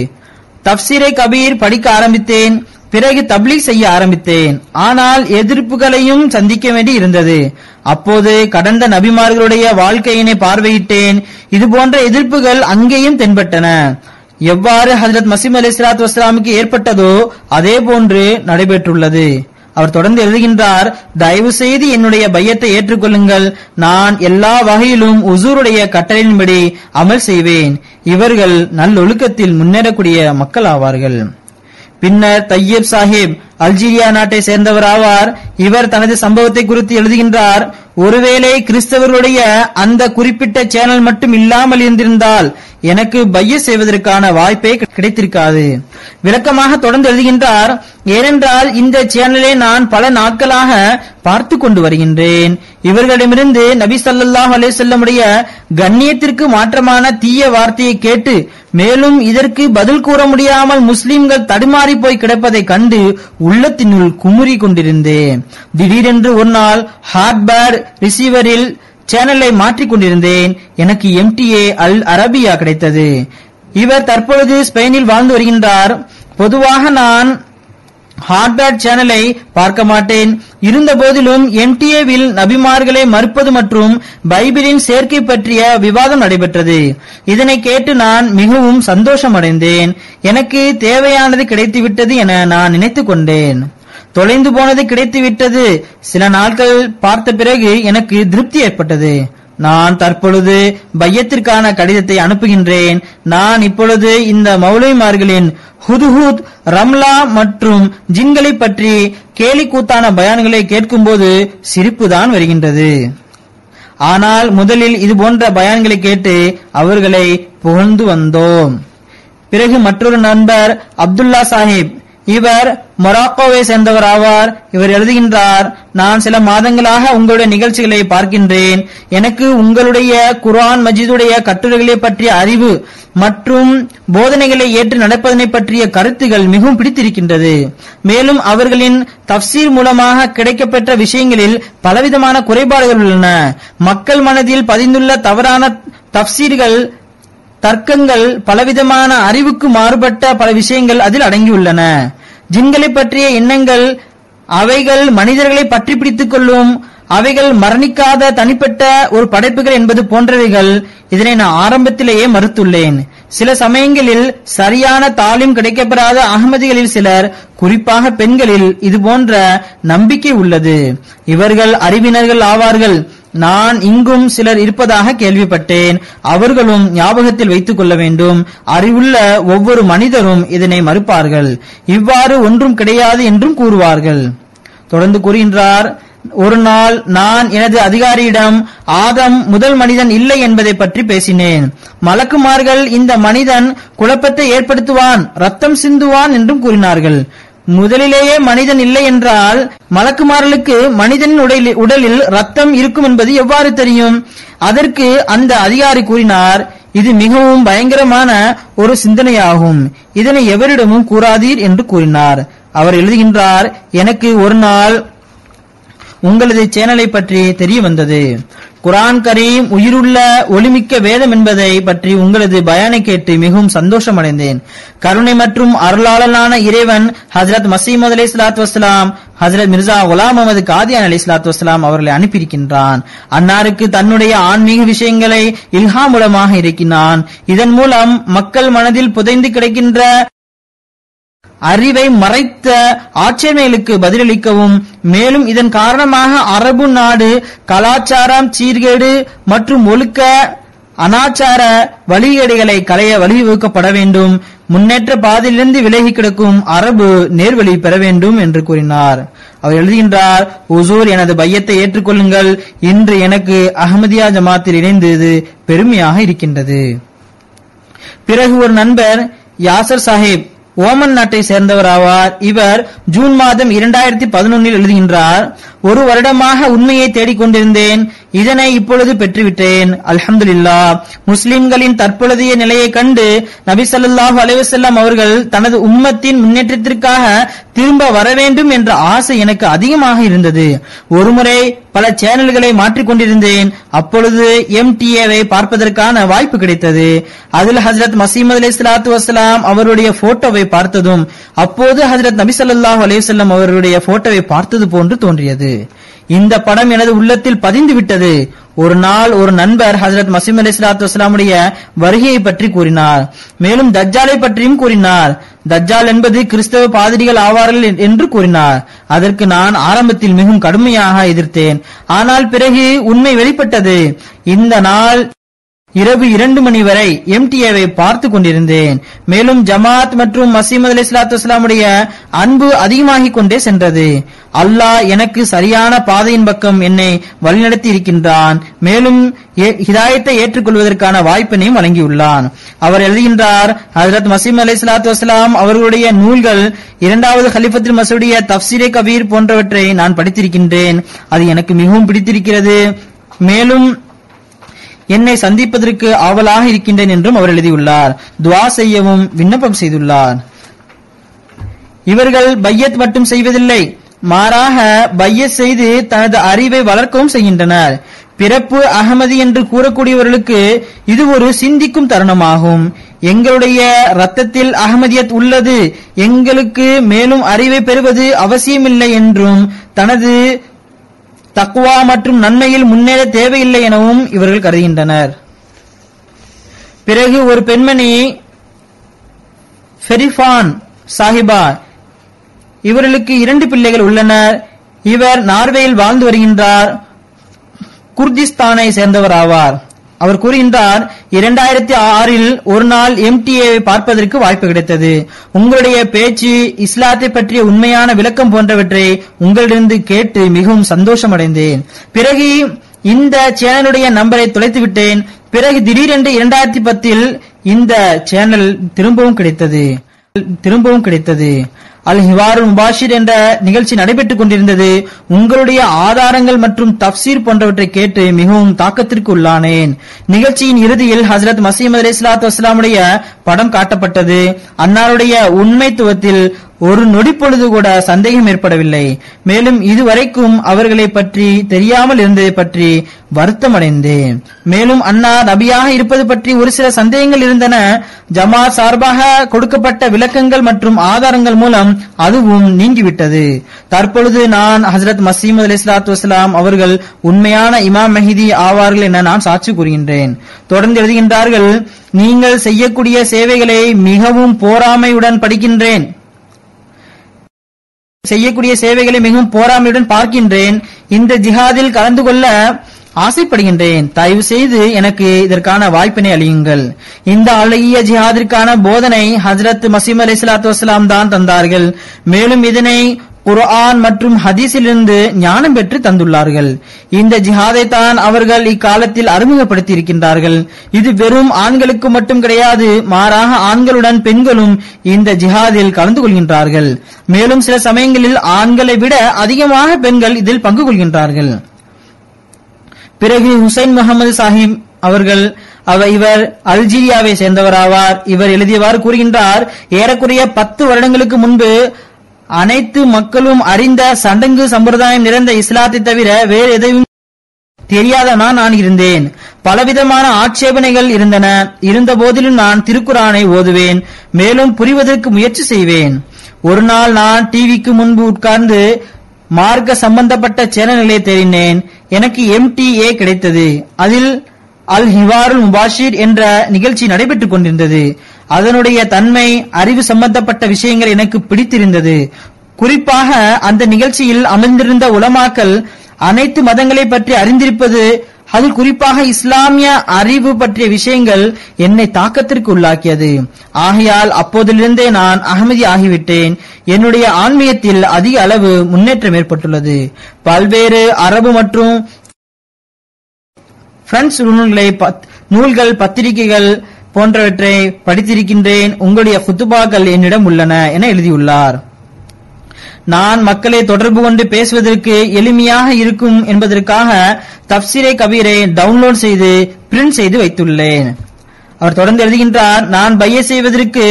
தப்சீரை கபீர் படிக்க ஆரம்பித்தேன். பிறகு தப்லீக் செய்ய ஆரம்பித்தேன். ஆனால் எதிர்ப்புகளையும் சந்திக்க வேண்டி இருந்தது. அப்போது கடந்த நபிமார்களுடைய வாழ்க்கையினை பார்வையிட்டேன். இதுபோன்ற எதிர்ப்புகள் அங்கேயும் தென்பட்டன. எவ்வாறு ஹஜ்ரத் மஸீஹ் அலைஹிஸ்ஸலாத்து வஸ்ஸலாமுக்கு ஏற்பட்டதோ அதே போன்று நடைபெற்றுள்ளது. அவர் தொடர்ந்து எழுதுகின்றார், தயவு செய்து என்னுடைய பையத்தை ஏற்றுக்கொள்ளுங்கள். நான் எல்லா வகையிலும் உசூருடைய கட்டளையின்படி அமல் செய்வேன். இவர்கள் நல்லொழுக்கத்தில் முன்னேறக்கூடிய மக்கள் ஆவார்கள். பின்னர் தையீப் சாஹிப் அல்ஜீரியா நாட்டை சேர்ந்தவர் ஆவார். இவர் தனது சம்பவத்தை குறித்து எழுதுகின்றார், ஒருவேளை கிறிஸ்தவர்களுடைய அந்த குறிப்பிட்ட சேனல் மட்டும் இல்லாமல் இருந்திருந்தால் எனக்கு பையத் செய்வதற்கான வாய்ப்பே கிடைத்திருக்காது. விளக்கமாக தொடர்ந்து எழுதுகின்றார், ஏனென்றால் இந்த சேனலை நான் பல நாட்களாக பார்த்து கொண்டு வருகின்றேன். இவர்களிடமிருந்து நபி ஸல்லல்லாஹு அலைஹி வஸல்லமுடைய கண்ணியத்திற்கு மாற்றமான தீய வார்த்தையை கேட்டு மேலும் இதற்கு பதில் கூற முடியாமல் முஸ்லிம்கள் தடுமாறி போய் கிடப்பதை கண்டு உள்ளத்தினுள் குமுறி கொண்டிருந்தேன். திடீரென்று ஒரு நாள் ஹார்ட்பேர் ரிசீவரில் சேனலை மாற்றிக் கொண்டிருந்தேன். எனக்கு MTA அல் அரபியா கிடைத்தது. இவர் தற்பொழுது ஸ்பெயினில் வாழ்ந்து வருகின்றார். பொதுவாக நான் ஹார்ட்பேர் சேனலை பார்க்க மாட்டேன். இருந்த போதிலும் MTA-வில் நபிமார்களை மறுப்பது மற்றும் பைபிளின் சேர்க்கை பற்றிய விவாதம் நடைபெற்றது. இதனை கேட்டு நான் மிகவும் சந்தோஷம் அடைந்தேன். எனக்கு தேவையானது கிடைத்துவிட்டது என நான் நினைத்துக் கொண்டேன். தொலைந்து போனது கிடைத்துவிட்டது. சில நாட்கள் பார்த்த பிறகு எனக்கு திருப்தி ஏற்பட்டது. நான் தற்பொழுது பையத்திற்கான கடிதத்தை அனுப்புகின்றேன். நான் இப்பொழுது இந்த மௌலவிமார்களின் ஹுதுஹுத், ரம்லா மற்றும் ஜின்களை பற்றி கேலி கூத்தான பயான்களை கேட்கும்போது சிரிப்புதான் வருகின்றது. ஆனால் முதலில் இது போன்ற பயான்களை கேட்டு அவர்களை புகழ்ந்து வந்தோம். பிறகு மற்றொரு நண்பர் அப்துல்லா சாஹிப், இவர் மொராக்கோவை சேர்ந்தவர் ஆவார். இவர் எழுதுகின்றார், நான் சில மாதங்களாக உங்களுடைய நிகழ்ச்சிகளை பார்க்கின்றேன். எனக்கு உங்களுடைய குர்ஆன் மஜீதுடைய கட்டுரைகளை பற்றிய அறிவு மற்றும் போதனைகளை ஏற்று நடப்பதனை பற்றிய கருத்துகள் மிகவும் பிடித்திருக்கின்றது. மேலும் அவர்களின் தப்சீர் மூலமாக கிடைக்கப்பெற்ற விஷயங்களில் பலவிதமான குறைபாடுகள் உள்ளன. மக்கள் மனதில் பதிந்துள்ள தவறான தப்சீர்கள், தர்க்கங்கள், பலவிதமான அறிவுக்கு மாறுபட்ட பல விஷயங்கள் அதில் அடங்கியுள்ளன. ஜின்களை பற்றிய எண்ணங்கள், அவைகள் மனிதர்களை பற்றி பிடித்துக் கொள்ளும், அவைகள் மரணிக்காத தனிப்பட்ட ஒரு படைப்புகள் என்பது போன்றவைகள். இதனை நான் ஆரம்பத்திலேயே மறுத்துள்ளேன். சில சமயங்களில் சரியான தாலீம் கிடைக்கப்பெறாத அகமதிகளில் சிலர், குறிப்பாக பெண்களில் இதுபோன்ற நம்பிக்கை உள்ளது. இவர்கள் அறிவினர்கள் ஆவார்கள். நான் இங்கும் சிலர் இருப்பதாக கேள்விப்பட்டேன். அவர்களும் ஞாபகத்தில் வைத்துக் கொள்ள வேண்டும். அறிவுள்ள ஒவ்வொரு மனிதரும் இதனை மறுப்பார்கள். இவ்வாறு ஒன்றும் கிடையாது என்றும் கூறுவார்கள். தொடர்ந்து கூறுகின்றார், ஒரு நாள் நான் எனது அதிகாரியிடம் ஆதம் முதல் மனிதன் இல்லை என்பதை பற்றி பேசினேன். மலக்குமார்கள் இந்த மனிதன் குழப்பத்தை ஏற்படுத்துவான், ரத்தம் சிந்துவான் என்றும் கூறினார்கள். முதலிலேயே மனிதன் இல்லை என்றால் மலக்குமார்களுக்கு மனிதனின் உடலில் ரத்தம் இருக்கும் என்பது எவ்வாறு தெரியும்? அதற்கு அந்த அதிகாரி கூறினார், இது மிகவும் பயங்கரமான ஒரு சிந்தனையாகும். இதனை எவரிடமும் கூறாதீர் என்று கூறினார். அவர் எழுதுகின்றார், எனக்கு ஒரு நாள் உங்களது சேனலை பற்றி தெரிய வந்தது. குர்ஆன் கரீம் உயிருள்ள ஒளிமிக்க வேதம் என்பதை பற்றி உங்களது பயானை கேட்டு மிகவும் சந்தோஷம் அடைந்தேன். கருணை மற்றும் அருளாளனான இறைவன் ஹஜ்ரத் மஸீமது அலைஹிஸ்ஸலாத்து வஸ்ஸலாம் ஹஜ்ரத் மிர்சா குலாம் அஹ்மது காதியான் அலைஹிஸ்ஸலாத்து வஸ்ஸலாம் அவர்களை அனுப்பியிருக்கின்றான். அன்னாருக்கு தன்னுடைய ஆன்மீக விஷயங்களை இல்ஹாம் மூலமாக இருக்கின்றான். இதன் மூலம் மக்கள் மனதில் புதைந்து கிடக்கின்ற அறிவை மறைத்த ஆட்சேபனைகளுக்கு பதிலளிக்கவும், மேலும் இதன் காரணமாக அரபு நாடு கலாச்சாரம் சீர்கேடு மற்றும் ஒழுக்க அனாச்சார வழிகேடுகளை களைய வழிவகுக்கப்பட வேண்டும். முன்னேற்ற பாதையிலிருந்து விலகி கிடக்கும் அரபு நேர்வழி பெற வேண்டும் என்று கூறினார். அவர் எழுதுகின்றார், ஹுசூர், எனது பையத்தை ஏற்றுக்கொள்ளுங்கள். இன்று எனக்கு அஹ்மதியா ஜமாத்தில் இணைந்தது பெருமையாக இருக்கின்றது. பிறகு ஒரு நண்பர் யாசர் சாஹிப் ஓமன் நாட்டை சேர்ந்தவர் ஆவார். இவர் ஜூன் மாதம் 2011 எழுதுகின்றார், ஒரு வருடமாக உண்மையை தேடிக்கொண்டிருந்தேன். இதனை இப்பொழுது பெற்றுவிட்டேன். அல்ஹம்துலில்லாஹ். முஸ்லிம்களின் தற்பொழுதைய நிலையை கண்டு நபி ஸல்லல்லாஹு அலைஹி வஸல்லம் அவர்கள் தனது உம்மத்தின் முன்னேற்றத்திற்காக திரும்ப வர வேண்டும் என்ற ஆசை எனக்கு அதிகமாக இருந்தது. ஒருமுறை பல சேனல்களை மாற்றிக் கொண்டிருந்தேன். அப்பொழுது MTA-வை பார்ப்பதற்கான வாய்ப்பு கிடைத்தது. அதில் ஹஜ்ரத் மஸீமது அலைஹிஸ்ஸலாத்து வஸ்ஸலாம் அவருடைய போட்டோவை பார்த்ததும் அப்போது ஹஜ்ரத் நபி ஸல்லல்லாஹு அலைஹி வஸல்லம் அவருடைய போட்டோவை பார்த்தது போன்று தோன்றியது. இந்த படம் எனது உள்ளத்தில் பதிந்து விட்டது. ஒரு நாள் ஒரு நண்பர் ஹஜ்ரத் மஸீமது அலைஹிஸ்ஸலாத்து வஸ்ஸலாமுடைய வருகையை பற்றி கூறினார். மேலும் தஜ்ஜாலை பற்றியும் கூறினார். தஜ்ஜால் என்பது கிறிஸ்தவ பாதிரிகள் ஆவார்கள் என்று கூறினார். அதற்கு நான் ஆரம்பத்தில் மிகவும் கடுமையாக எதிர்த்தேன். ஆனால் பிறகு உண்மை வெளிப்பட்டது. இந்த நாள் இரவு 2 மணி வரை MTA-வை பார்த்து கொண்டிருந்தேன். மேலும் ஜமாத் மற்றும் மஸீமது அலைஹிஸ்ஸலாத்து வஸ்ஸலாமுடைய அன்பு அதிகமாகிக் கொண்டே சென்றது. அல்லாஹ் எனக்கு சரியான பாதையின் பக்கம் என்னை வழிநடத்தி இருக்கின்றான். மேலும் ஹிதாயத்தை ஏற்றுக்கொள்வதற்கான வாய்ப்பினையும் வழங்கியுள்ளான். அவர் எழுதுகின்றார், ஹஜ்ரத் மஸீமது அலைஹிஸ்ஸலாத்து வஸ்ஸலாம் அவர்களுடைய நூல்கள், 2வது கலிஃபத்துல் மஸீஹுடைய தஃப்சீரே கபீர் போன்றவற்றை நான் படித்திருக்கின்றேன். அது எனக்கு மிகவும் பிடித்திருக்கிறது. மேலும் என்னை சந்திப்பதற்கு ஆவலாக இருக்கின்றேன் என்றும் அவர் எழுதியுள்ளார். துஆ செய்யவும் விண்ணப்பம் செய்துள்ளார். இவர்கள் பையத் மட்டும் செய்வதில்லை, மாறாக பையத் செய்து தனது அறிவை வளர்க்கவும் செய்கின்றனர். பிறப்பு அகமதி என்று கூறக்கூடியவர்களுக்கு இது ஒரு சிந்திக்கும் தருணமாகும். எங்களுடைய ரத்தத்தில் அகமதியத் உள்ளது, எங்களுக்கு மேலும் அறிவை பெறுவது அவசியமில்லை என்றும் தனது தக்வா மற்றும் நன்மையில் முன்னேற தேவையில்லை எனவும் இவர்கள் கருதுகின்றனர். பிறகு ஒரு பெண்மணி ஃபெரிஃபான் சாஹிபா, இவர்களுக்கு 2 பிள்ளைகள் உள்ளனர். இவர் நார்வேயில் வாழ்ந்து வருகின்றார். குர்திஸ்தானை சேர்ந்தவர் ஆவார். அவர் கூறுகின்றார், 2006 ஒரு நாள் MTA-வை பார்ப்பதற்கு வாய்ப்பு கிடைத்தது. உங்களுடைய பேச்சு, இஸ்லாத்தை பற்றிய உண்மையான விளக்கம் போன்றவற்றை உங்களிடமிருந்து கேட்டு மிகவும் சந்தோஷம் அடைந்தேன். பிறகு இந்த சேனலுடைய நம்பரை தொலைத்து விட்டேன். பிறகு திடீரென்று 2010 இந்த சேனல் திரும்பவும் கிடைத்தது. அல் ஹிவாருல் முபாஷிர் என்ற நிகழ்ச்சி நடைபெற்றுக் கொண்டிருந்தது. உங்களுடைய ஆதாரங்கள் மற்றும் தப்சீர் போன்றவற்றை கேட்டு மிகவும் தாக்கத்திற்கு உள்ளானேன். நிகழ்ச்சியின் இறுதியில் ஹஜ்ரத் மஸீமது அலைஹிஸ்ஸலாத்து வஸ்ஸலாமுடைய படம் காட்டப்பட்டது. அன்னாருடைய உண்மைத்துவத்தில் ஒரு நொடி பொழுது கூட சந்தேகம் ஏற்படவில்லை. மேலும் இதுவரைக்கும் அவர்களை பற்றி தெரியாமல் இருந்ததை பற்றி வருத்தமடைந்தேன். மேலும் அன்னார் நபியாக இருப்பது பற்றி ஒரு சில சந்தேகங்கள் இருந்தன. ஜமாத் சார்பாக கொடுக்கப்பட்ட விளக்கங்கள் மற்றும் ஆதாரங்கள் மூலம் அதுவும் நீங்கிவிட்டது. தற்பொழுது நான் ஹஜ்ரத் மஸீஹ் மவ்ஊத் அலைஹிஸ்ஸலாத்து வஸ்ஸலாம் அவர்கள் உண்மையான இமாம் மஹ்தி ஆவார்கள் என நான் சாட்சி கூறுகின்றேன். தொடர்ந்து எழுதுகின்றார்கள், நீங்கள் செய்யக்கூடிய சேவைகளை மிகவும் போராமையுடன் படிக்கின்றேன், பார்க்கின்றேன். இந்த ஜிஹாதில் கலந்து கொள்ள ஆசைப்படுகின்றேன். தயவு செய்து எனக்கு இதற்கான வாய்ப்பினை அளியுங்கள். இந்த அழகிய ஜிஹாதிற்கான போதனை ஹஜ்ரத் மஸீஹ் மவ்ஊத் அலைஹிஸ்ஸலாத்து வஸ்ஸலாம் தான் தந்தார்கள். மேலும் இதனை குர்ஆன் மற்றும் ஹதீஸிலிருந்து ஞானம் பெற்று தந்துள்ளார்கள். இந்த ஜிஹாதை தான் அவர்கள் இக்காலத்தில் அறிமுகப்படுத்தி இருக்கின்றார்கள். இது வெறும் ஆண்களுக்கு மட்டும் கிடையாது, மாறாக ஆண்களுடன் பெண்களும் இந்த ஜிஹாதில் கலந்து கொள்கின்றார்கள். மேலும் சில சமயங்களில் ஆண்களை விட அதிகமாக பெண்கள் இதில் பங்கு கொள்கின்றார்கள். பிறகு ஹுசைன் முகமது சாஹிப் அவர்கள் இவர் அல்ஜீரியாவை சேர்ந்தவராவார். இவர் எழுதியவாறு கூறுகின்றார், ஏறக்குறைய 10 வருடங்களுக்கு முன்பு அனைத்து மக்களும் அறிந்த சடங்கு சம்பிரதாயம் நிறைந்த இஸ்லாத்தை தவிர வேறு எதையும் தெரியாத நான் இருந்தேன். பலவிதமான ஆட்சேபனைகள் இருந்தன. இருந்த போதிலும் நான் திருக்குரானை ஓதுவேன், மேலும் புரிவதற்கு முயற்சி செய்வேன். ஒரு நாள் நான் டிவிக்கு முன்பு உட்கார்ந்து மார்க்க சம்பந்தப்பட்ட சேனல்களை தேடினேன். எனக்கு MTA கிடைத்தது. அதில் அல் ஹிவாருல் முபாஷிர் என்ற நிகழ்ச்சி நடைபெற்றுக் கொண்டிருந்தது. அதனுடைய தன்மை, அறிவு சம்பந்தப்பட்ட விஷயங்கள் எனக்கு பிடித்திருந்தது. குறிப்பாக அந்த நிகழ்ச்சியில் அமர்ந்திருந்த உலமாக்கள் அனைத்து மதங்களை பற்றி அறிந்திருப்பது, அதில் குறிப்பாக இஸ்லாமிய அறிவு பற்றிய விஷயங்கள் என்னை தாக்கத்திற்கு உள்ளாக்கியது. ஆகையால் அப்போதிலிருந்தே நான் அகமதி ஆகிவிட்டேன். என்னுடைய ஆன்மீகத்தில் அதிக அளவு முன்னேற்றம் ஏற்பட்டுள்ளது. பல்வேறு அரபு மற்றும் பிரெஞ்சு நூல்கள், பத்திரிகைகள் போன்றவற்றை படித்திருக்கின்றேன். உங்களுடைய குத்துபாக்கள் என்னிடம் உள்ளன என எழுதியுள்ளார். நான் மக்களை தொடர்பு கொண்டு பேசுவதற்கு எளிமையாக இருக்கும் என்பதற்காக தப்சீரே கபீரை டவுன்லோட் செய்து பிரிண்ட் செய்து வைத்துள்ளேன். அவர் தொடர்ந்து எழுதுகின்றார், நான் பைய செய்வதற்கு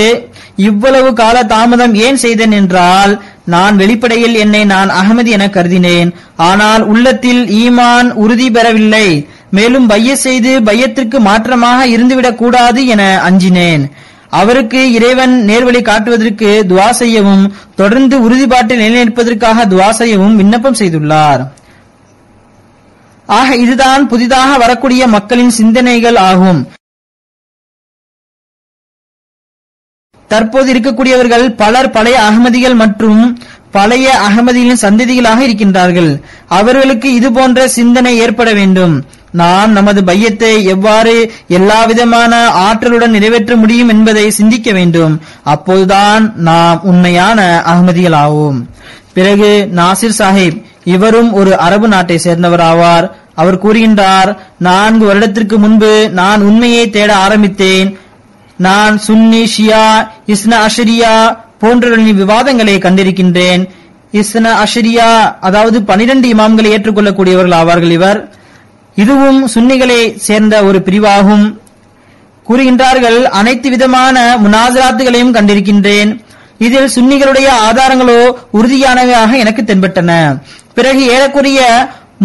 இவ்வளவு கால தாமதம் ஏன் செய்தேன் என்றால், நான் வெளிப்படையில் என்னை நான் அகமதி என கருதினேன். ஆனால் உள்ளத்தில் ஈமான் உறுதி பெறவில்லை. மேலும் பைய செய்து பையத்திற்கு மாற்றமாக இருந்துவிடக் கூடாது என அஞ்சினேன். அவருக்கு இறைவன் நேர்வழி காட்டுவதற்கு துவா செய்யவும், தொடர்ந்து உறுதிப்பாட்டில் நிலைநிற்பதற்காக துவா செய்யவும் விண்ணப்பம் செய்துள்ளார். ஆக இதுதான் புதிதாக வரக்கூடிய மக்களின் சிந்தனைகள் ஆகும். தற்போது இருக்கக்கூடியவர்கள் பலர் பழைய அகமதிகள் மற்றும் பழைய அகமதிகளின் சந்ததிகளாக இருக்கின்றார்கள். அவர்களுக்கு இது போன்ற சிந்தனை ஏற்பட வேண்டும். நாம் நமது பையத்தை எவ்வாறு எல்லாவிதமான ஆற்றலுடன் நிறைவேற்ற முடியும் என்பதை சிந்திக்க வேண்டும். அப்போதுதான் நாம் உண்மையான அகமதிகள் ஆவோம். பிறகு நாசிர் சாஹிப், இவரும் ஒரு அரபு நாட்டை சேர்ந்தவராவார். அவர் கூறுகின்றார், 4 வருடத்திற்கு முன்பு நான் உண்மையை தேட ஆரம்பித்தேன். நான் சுன்னி, ஷியா, இஸ்னா அஷரியா போன்றவர்களின் விவாதங்களை கண்டிருக்கின்றேன். இஸ்னா அஷரியா அதாவது 12 இமாம்களை ஏற்றுக்கொள்ளக்கூடியவர்கள் ஆவார்கள் இவர். இதுவும் சுன்னிகளை சேர்ந்த ஒரு பிரிவாகும். கூறுகின்றார்கள், அனைத்து விதமான முனாசராத்துகளையும் கண்டிருக்கின்றேன். இதில் சுன்னிகளுடைய ஆதாரங்களோ உறுதியானவையாக எனக்கு தென்பட்டன. பிறகு ஏறக்குறைய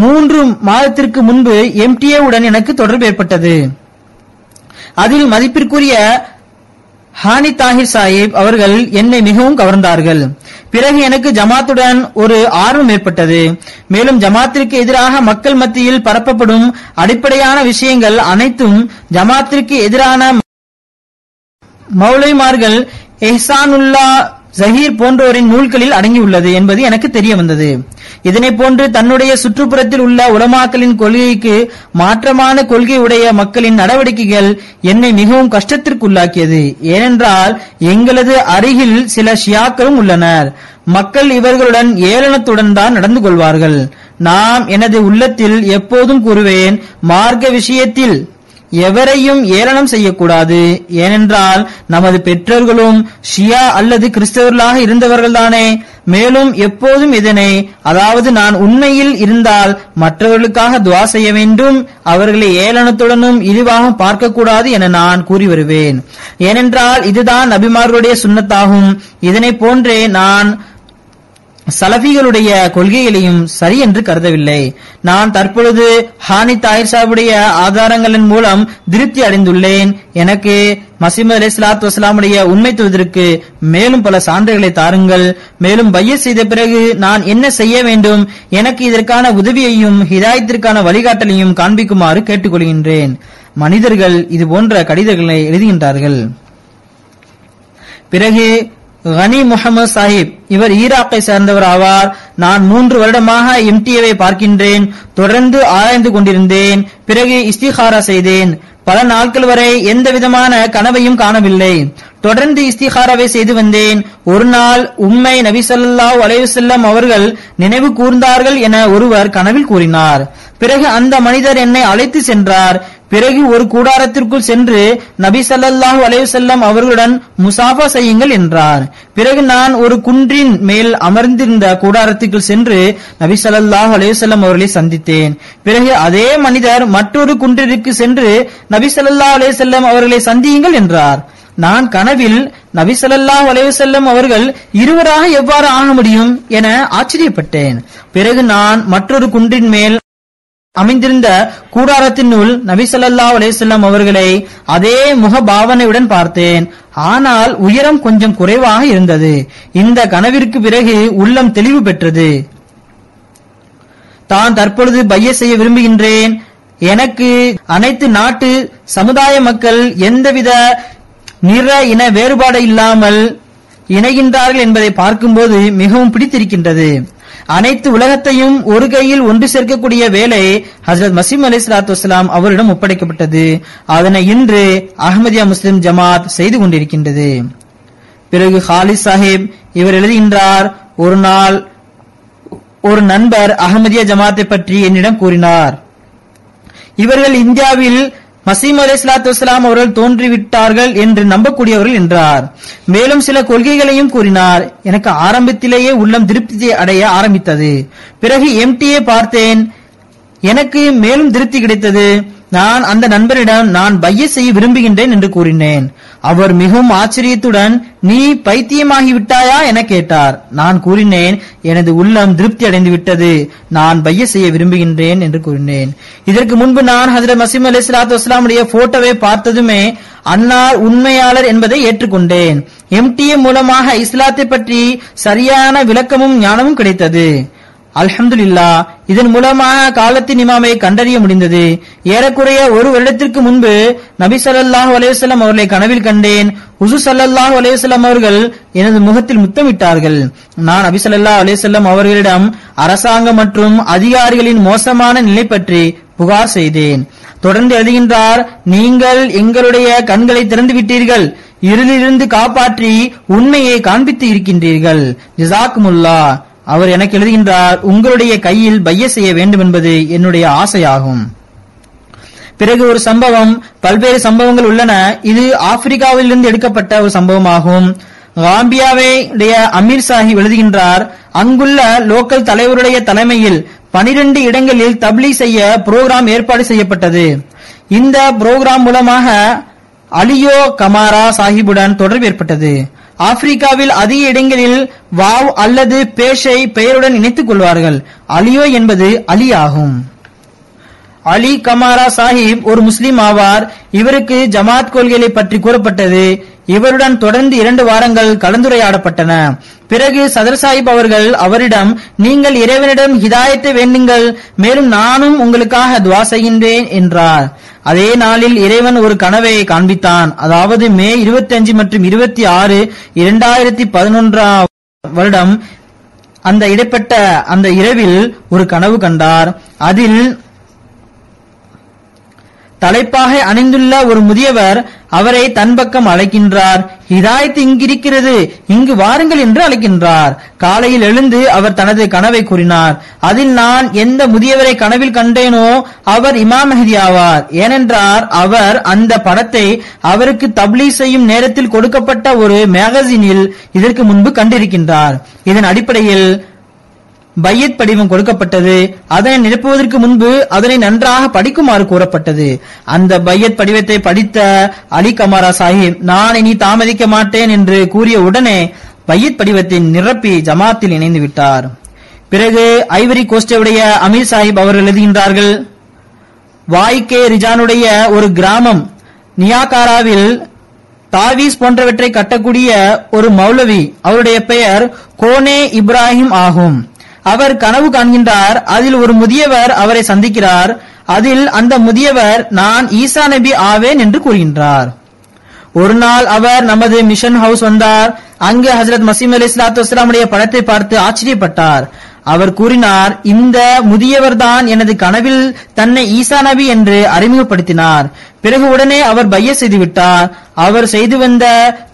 3 மாதத்திற்கு முன்பு MTA உடன் எனக்கு தொடர்பு ஏற்பட்டது. அதில் மதிப்பிற்குரிய ஹானி தாஹிர் சாஹிப் அவர்கள் என்னை மிகவும் கவர்ந்தார்கள். பிறகு எனக்கு ஜமாத்துடன் ஒரு ஆர்வம் ஏற்பட்டது. மேலும் ஜமாத்திற்கு எதிராக மக்கள் மத்தியில் பரப்பப்படும் அடிப்படையான விஷயங்கள் அனைத்தும் ஜமாத்திற்கு எதிரான மௌலைமார்கள் எஹ்சானுல்லா ஜஹீர் போன்றோரின் நூல்களில் அடங்கியுள்ளது என்பது எனக்கு தெரிய வந்தது. இதனை போன்று தன்னுடைய சுற்றுப்புறத்தில் உள்ள உலமாக்களின் கொள்கைக்கு மாற்றமான கொள்கை உடைய மக்களின் நடவடிக்கைகள் என்னை மிகவும் கஷ்டத்திற்குள்ளாக்கியது. ஏனென்றால் எங்களது அருகில் சில ஷியாக்களும் உள்ளனர். மக்கள் இவர்களுடன் ஏளனத்துடன் தான் நடந்து கொள்வார்கள். நாம் எனது உள்ளத்தில் எப்போதும் கூறுவேன், மார்க்க விஷயத்தில் எவரையும் ஏளனம் செய்யக்கூடாது. ஏனென்றால் நமது பெற்றோர்களும் ஷியா அல்லது கிறிஸ்தவர்களாக இருந்தவர்கள்தானே. மேலும் எப்போதும் இதனை, அதாவது நான் உண்மையில் இருந்தால் மற்றவர்களுக்காக துஆ செய்ய வேண்டும், அவர்களை ஏளனத்துடனும் இழிவாக பார்க்கக்கூடாது என நான் கூறி வருவேன். ஏனென்றால் இதுதான் நபிமார்களுடைய சுன்னத்தாகும். இதனை போன்றே நான் சலஃபிகளுடைய கொள்கைகளையும் சரி என்று கருதவில்லை. நான் தற்பொழுது ஹானி தாயிர் சாஹிபுடைய ஆதாரங்களின் மூலம் திருப்தி அடைந்துள்ளேன். எனக்கு மசீஹ் அலைஹிஸ்ஸலாத்து வஸலாமுடைய உண்மைத்துவத்திற்கு மேலும் பல சான்றுகளை தாருங்கள். மேலும் பையத் செய்த பிறகு நான் என்ன செய்ய வேண்டும், எனக்கு இதற்கான உதவியையும் ஹிதாயத்திற்கான வழிகாட்டலையும் காண்பிக்குமாறு கேட்டுக்கொள்கின்றேன். மனிதர்கள் இது போன்ற கடிதங்களை எழுதுகின்றார்கள். பிறகு கனி முகமது சாஹிப், இவர் ஈராக்கை சேர்ந்தவர் ஆவார். நான் 3 வருடமாக எம்டிஏவை பார்க்கின்றேன். தொடர்ந்து ஆராய்ந்து கொண்டிருந்தேன். பிறகு இஸ்திகாரா செய்தேன். பல நாட்கள் வரை எந்த விதமான கனவையும் காணவில்லை. தொடர்ந்து இஸ்திகாராவை செய்து வந்தேன். ஒரு நாள் உம்மை நபி ஸல்லல்லாஹு அலைஹி வஸல்லம் அவர்கள் நினைவு கூர்ந்தார்கள் என ஒருவர் கனவில் கூறினார். பிறகு அந்த மனிதர் என்னை அழைத்து சென்றார். பிறகு ஒரு கூடாரத்திற்குள் சென்று நபி ஸல்லல்லாஹு அலைஹி வஸல்லம் அவர்களுடன் முசாஃபா செய்யுங்கள் என்றார். பிறகு நான் ஒரு குன்றின் மேல் அமர்ந்திருந்த கூடாரத்திற்குள் சென்று நபி ஸல்லல்லாஹு அலைஹி வஸல்லம் அவர்களை சந்தித்தேன். பிறகு அதே மனிதர் மற்றொரு குன்றிற்கு சென்று நபி ஸல்லல்லாஹு அலைஹி வஸல்லம் அவர்களை சந்தியுங்கள் என்றார். நான் கனவில் நபி ஸல்லல்லாஹு அலைஹி வஸல்லம் அவர்கள் இருவராக எவ்வாறு ஆக முடியும் என ஆச்சரியப்பட்டேன். பிறகு நான் மற்றொரு குன்றின் மேல் அமைந்திருந்த கூடாரத்தினுள் நபி ஸல்லல்லாஹு அலைஹி வஸல்லம் அவர்களை அதே முகபாவனையுடன் பார்த்தேன். ஆனால் உயரம் கொஞ்சம் குறைவாக இருந்தது. இந்த கனவிற்கு பிறகு உள்ளம் தெளிவு பெற்றது. தான் தற்பொழுது பையத் செய்ய விரும்புகின்றேன். எனக்கு அனைத்து நாட்டு சமுதாய மக்கள் எந்தவித நிற இன வேறுபாடு இல்லாமல் இணைகின்றார்கள் என்பதை பார்க்கும்போது மிகவும் பிடித்திருக்கின்றது. அனைத்து உலகத்தையும் ஒரு கையில் ஒன்று சேர்க்கக்கூடிய வேலை ஹஜ்ரத் மசீஹ் அலைஹிஸ்ஸலாத்து வஸலாம் அவரிடம் ஒப்படைக்கப்பட்டது. அதனை இன்று அஹ்மதியா முஸ்லிம் ஜமாத் செய்து கொண்டிருக்கின்றது. பிறகு ஹாலிஸ் சாஹிப், இவர் எழுதுகின்றார், ஒரு நாள் ஒரு நண்பர் அஹ்மதியா ஜமாத்தை பற்றி என்னிடம் கூறினார். இவர்கள் இந்தியாவில் மசீஹ் அலைஹிஸ்ஸலாத்து வஸலாம் அவர்கள் தோன்றிவிட்டார்கள் என்று நம்பக்கூடியவர்கள் என்றார். மேலும் சில கொள்கைகளையும் கூறினார். எனக்கு ஆரம்பத்திலேயே உள்ளம் திருப்தி அடைய ஆரம்பித்தது. பிறகு எம்டிஏ பார்த்தேன். எனக்கு மேலும் திருப்தி கிடைத்தது. நான் அந்த நண்பரிடம் நான் பையத் செய்ய விரும்புகின்றேன் என்று கூறினேன். அவர் மிகவும் ஆச்சரியத்துடன் நீ பைத்தியமாகி விட்டாயா என கேட்டார். நான் கூறினேன், எனது உள்ளம் திருப்தி அடைந்து விட்டது, நான் பையத் செய்ய விரும்புகின்றேன் என்று கூறினேன். இதற்கு முன்பு நான் ஹஜ்ரத் மசீஹ் அலைஹிஸ்ஸலாத்து வஸலாமுடைய போட்டோவை பார்த்ததுமே அன்னார் உண்மையாளர் என்பதை ஏற்றுக்கொண்டேன். எம்டிஏ மூலமாக இஸ்லாத்தை பற்றி சரியான விளக்கமும் ஞானமும் கிடைத்தது. அல்ஹம்துலில்லாஹ், இதன் மூலமாக காலத்தின் இமாமை கண்டறிய முடிந்தது. ஏறக்குறைய ஒரு வருடத்திற்கு முன்பு நபி ஸல்லல்லாஹு அலைஹி வஸல்லம் அவர்களை கனவில் கண்டேன். ஹுசூர் ஸல்லல்லாஹு அலைஹி வஸல்லம் அவர்கள் எனது முகத்தில் முத்தமிட்டார்கள். நான் நபி ஸல்லல்லாஹு அலைஹி வஸல்லம் அவர்களிடம் அரசாங்கம் மற்றும் அதிகாரிகளின் மோசமான நிலை பற்றி புகார் செய்தேன். தொடர்ந்து எழுதுகின்றார், நீங்கள் எங்களுடைய கண்களை திறந்து விட்டீர்கள், இருளிலிருந்து காப்பாற்றி உண்மையை காண்பித்து இருக்கின்றீர்கள். ஜஸாக்குமுல்லாஹ். அவர் எனக்கு எழுதுகின்றார், உங்களுடைய கையில் பையத் செய்ய வேண்டும் என்பது என்னுடைய ஆசையாகும். பிறகு ஒரு சம்பவம், பல்வேறு சம்பவங்கள் உள்ளன. இது ஆப்பிரிக்காவிலிருந்து எடுக்கப்பட்ட ஒரு சம்பவமாகும். காம்பியாவுடைய அமீர் சாஹிப் எழுதுகின்றார், அங்குள்ள லோக்கல் தலைவருடைய தலைமையில் 12 இடங்களில் தப்லீக் செய்ய புரோகிராம் ஏற்பாடு செய்யப்பட்டது. இந்த புரோகிராம் மூலமாக அலியோ கமாரா சாஹிபுடன் தொடர்பு ஏற்பட்டது. ஆப்பிரிக்காவில் அதிக இடங்களில் வாவ் அல்லது பேஷை பெயருடன் இணைத்துக் கொள்வார்கள். அலியோ என்பது அலி ஆகும். அலி கமாரா சாஹிப் ஒரு முஸ்லிம் ஆவார். இவருக்கு ஜமாத் கொள்கைகளை பற்றி கூறப்பட்டது. இவருடன் தொடர்ந்து 2 வாரங்கள் கலந்துரையாடப்பட்டன. பிறகு சதர் சாஹிப் அவர்கள் அவரிடம், நீங்கள் இறைவனிடம் ஹிதாயத்தை வேண்டுங்கள், மேலும் நானும் உங்களுக்காக துஆ செய்கின்றேன் என்றார். அதே நாளில் இறைவன் ஒரு கனவை காண்பித்தான். அதாவது மே 25 மற்றும் 26, 2011 வருடம் அந்த இடைப்பட்ட அந்த இரவில் ஒரு கனவு கண்டார். அதில் தலைப்பாக அணிந்துள்ள ஒரு முதியவர் அவரை தன் பக்கம் அழைக்கின்றார். ஹிதாயத் இங்கிருக்கிறது, இங்கு வாருங்கள் என்று அழைக்கின்றார். காலையில் எழுந்து அவர் தனது கனவை கூறினார். அதில் நான் எந்த முதியவரை கனவில் கண்டேனோ அவர் இமாம் மெஹதி ஆவார். ஏனென்றால் அவர் அந்த படத்தை அவருக்கு தப்லீக் செய்யும் நேரத்தில் கொடுக்கப்பட்ட ஒரு மேகசினில் இதற்கு முன்பு கண்டிருக்கின்றார். இதன் அடிப்படையில் பையத் படிவம் கொடுக்கப்பட்டது. அதனை நிரப்புவதற்கு முன்பு அதனை நன்றாக படிக்குமாறு கூறப்பட்டது. அந்த பையத் படிவத்தை படித்த அலி கமாரா சாஹிப், நான் இனி தாமதிக்க மாட்டேன் என்று கூறிய உடனே பையத் படிவத்தை நிரப்பி ஜமாத்தில் இணைந்து விட்டார். பிறகு ஐவரி கோஸ்டுடைய அமீர் சாஹிப் அவர்கள் எழுதுகின்றார்கள், வாய்கே ரிஜானுடைய ஒரு கிராமம் நியாகாராவில் தாவீஸ் போன்றவற்றை கட்டக்கூடிய ஒரு மௌலவி, அவருடைய பெயர் கோனே இப்ராஹிம் ஆகும். அவர் கனவு காண்கின்றார். அதில் ஒரு முதியவர் அவரை சந்திக்கிறார். அதில் அந்த முதியவர் நான் ஈசா நபி ஆவேன் என்று கூறுகின்றார். ஒரு நாள் அவர் நமது மிஷன் ஹவுஸ் வந்தார். அங்கு ஹஜ்ரத் மசீஹ் அலைஹிஸ்ஸலாத்து வஸ்ஸலாமுடைய படத்தை பார்த்து ஆச்சரியப்பட்டார். அவர் கூறினார், இந்த முதியவர் தான் எனது கனவில் தன்னை ஈசா நபி என்று அறிமுகப்படுத்தினார். பிறகு உடனே அவர் பையத் செய்துவிட்டார். அவர் செய்து வந்த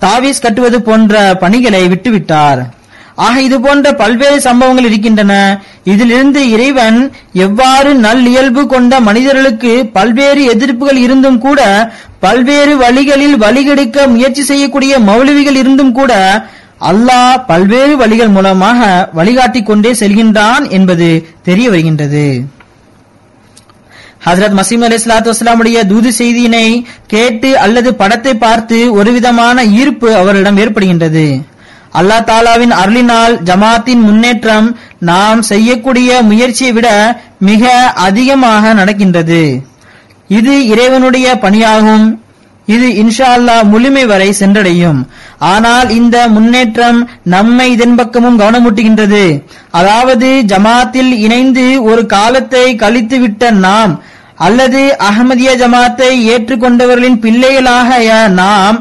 தாவீஸ் கட்டுவது போன்ற பணிகளை விட்டுவிட்டார். ஆக இது போன்ற பல்வேறு சம்பவங்கள் இருக்கின்றன. இதிலிருந்து இறைவன் எவ்வாறு நல்லியல்பு கொண்ட மனிதர்களுக்கு பல்வேறு எதிர்ப்புகள் இருந்தும் கூட, பல்வேறு வழிகளில் வழிகெடுக்க முயற்சி செய்யக்கூடிய மௌலவிகள் இருந்தும் கூட அல்லாஹ் பல்வேறு வழிகள் மூலமாக வழிகாட்டிக் கொண்டே செல்கின்றான் என்பது தெரிய வருகின்றது. ஹஜ்ரத் மசீஹ் அலைஹிஸ்ஸலாத்து வஸ்ஸலாமுடைய தூது செய்தியினை கேட்டு அல்லது படத்தை பார்த்து ஒரு விதமான ஈர்ப்பு அவரிடம் ஏற்படுகின்றது. அல்லாஹ் தாலாவின் அருளினால் ஜமாத்தின் முன்னேற்றம் நாம் செய்யக்கூடிய முயற்சியை விட மிக அதிகமாக நடக்கின்றது. இது இறைவனுடைய பணியாகும். இது இன்ஷா அல்லாஹ் முழுமை வரை சென்றடையும். ஆனால் இந்த முன்னேற்றம் நம்மை இதன் பக்கமும் கவனமூட்டுகின்றது. அதாவது ஜமாத்தில் இணைந்து ஒரு காலத்தை கழித்துவிட்ட நாம் அல்லது அஹ்மதிய ஜமாத்தை ஏற்றுக்கொண்டவர்களின் பிள்ளைகளாக நாம்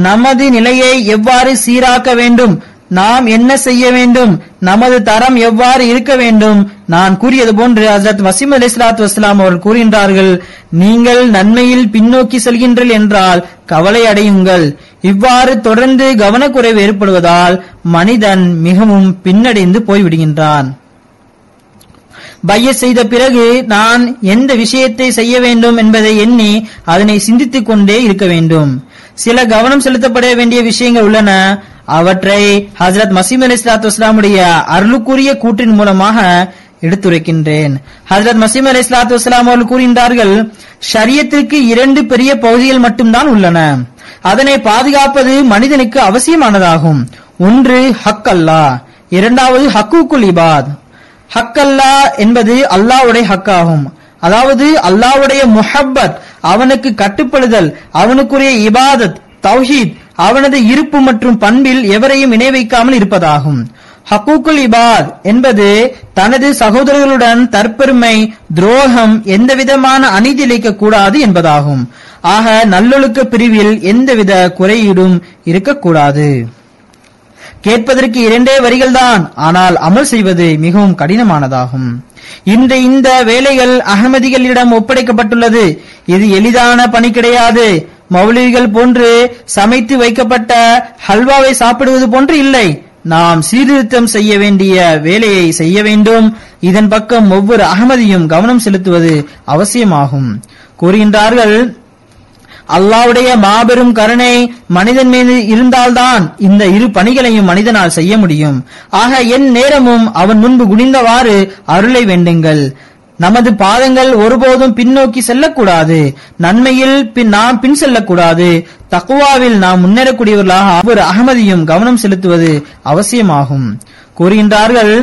நமது நிலையை எவ்வாறு சீராக்க வேண்டும், நாம் என்ன செய்ய வேண்டும், நமது தரம் எவ்வாறு இருக்க வேண்டும். நான் கூறியது போன்று ஹஜ்ரத் மசீஹ் அலைஹிஸ்ஸலாத்து வஸ்ஸலாம் அவர்கள் கூறுகின்றார்கள், நீங்கள் நன்மையில் பின்னோக்கி செல்கின்றீர்கள் என்றால் கவலை அடையுங்கள். இவ்வாறு தொடர்ந்து கவனக்குறைவு ஏற்படுவதால் மனிதன் மிகவும் பின்னடைந்து போய்விடுகின்றான். பையத் செய்த பிறகு நான் எந்த விஷயத்தை செய்ய வேண்டும் என்பதை எண்ணி அதனை சிந்தித்துக் கொண்டே இருக்க வேண்டும். சில கவனம் செலுத்தப்பட வேண்டிய விஷயங்கள் உள்ளன. அவற்றை ஹஜ்ரத் மசீஹ் அலைஹிஸ்ஸலாத்து வஸ்ஸலாமுடைய அருளுக்குரிய கூற்றின் மூலமாக எடுத்துரைக்கின்றேன். ஹஜ்ரத் மசீஹ் அலைஹிஸ்ஸலாத்து வஸ்ஸலாம் அவர்கள் கூறுகின்றார்கள், ஷரியத்திற்கு 2 பெரிய பகுதிகள் மட்டும்தான் உள்ளன. அதனை பாதுகாப்பது மனிதனுக்கு அவசியமானதாகும். ஒன்று ஹக் அல்லாஹ், இரண்டாவது ஹக்கூக்குல் இபாத். ஹக் அல்லாஹ் என்பது அல்லாஹ்வுடைய ஹக்காகும். அதாவது அல்லாஹ்வுடைய முஹப்பத், அவனுக்கு கட்டுப்படுதல், அவனுக்குரிய இபாதத், தௌஹீத், அவனது இருப்பு மற்றும் பண்பில் எவரையும் இணை வைக்காமல் இருப்பதாகும். ஹக்கூக்குல் இபாத் என்பது தனது சகோதரர்களுடன் தற்பெருமை, துரோகம், எந்தவிதமான அநீதி இழைக்க கூடாது என்பதாகும். ஆக நல்லொழுக்க பிரிவில் எந்தவித குறையீடும் இருக்கக்கூடாது. கேட்பதற்கு 2 வரிகள்தான், ஆனால் அமல் செய்வது மிகவும் கடினமானதாகும். இன்று இந்த வேலைகள் அகமதிகளிடம் ஒப்படைக்கப்பட்டுள்ளது. இது எளிதான பணி கிடையாது. மௌலவிகள் போன்று சமைத்து வைக்கப்பட்ட ஹல்வாவை சாப்பிடுவது போன்று இல்லை. நாம் சீர்திருத்தம் செய்ய வேண்டிய வேலையை செய்ய வேண்டும். இதன் பக்கம் ஒவ்வொரு அகமதியும் கவனம் செலுத்துவது அவசியமாகும். கூறுகின்றார்கள், அல்லாஹ்வுடைய மாபெரும் கருணை மனிதன் மீது இருந்தால்தான் இந்த 2 பணிகளையும் மனிதனால் செய்ய முடியும். ஆக என் நேரமும் அவன் முன்பு குனிந்தவாறு அருளை வேண்டுங்கள். நமது பாதங்கள் ஒருபோதும் பின்னோக்கி செல்லக்கூடாது. நன்மையில் நாம் பின் செல்லக்கூடாது. தக்வாவில் நாம் முன்னேறக்கூடியவர்களாக ஒவ்வொரு அகமதியும் கவனம் செலுத்துவது அவசியமாகும். கூறுகின்றார்கள்,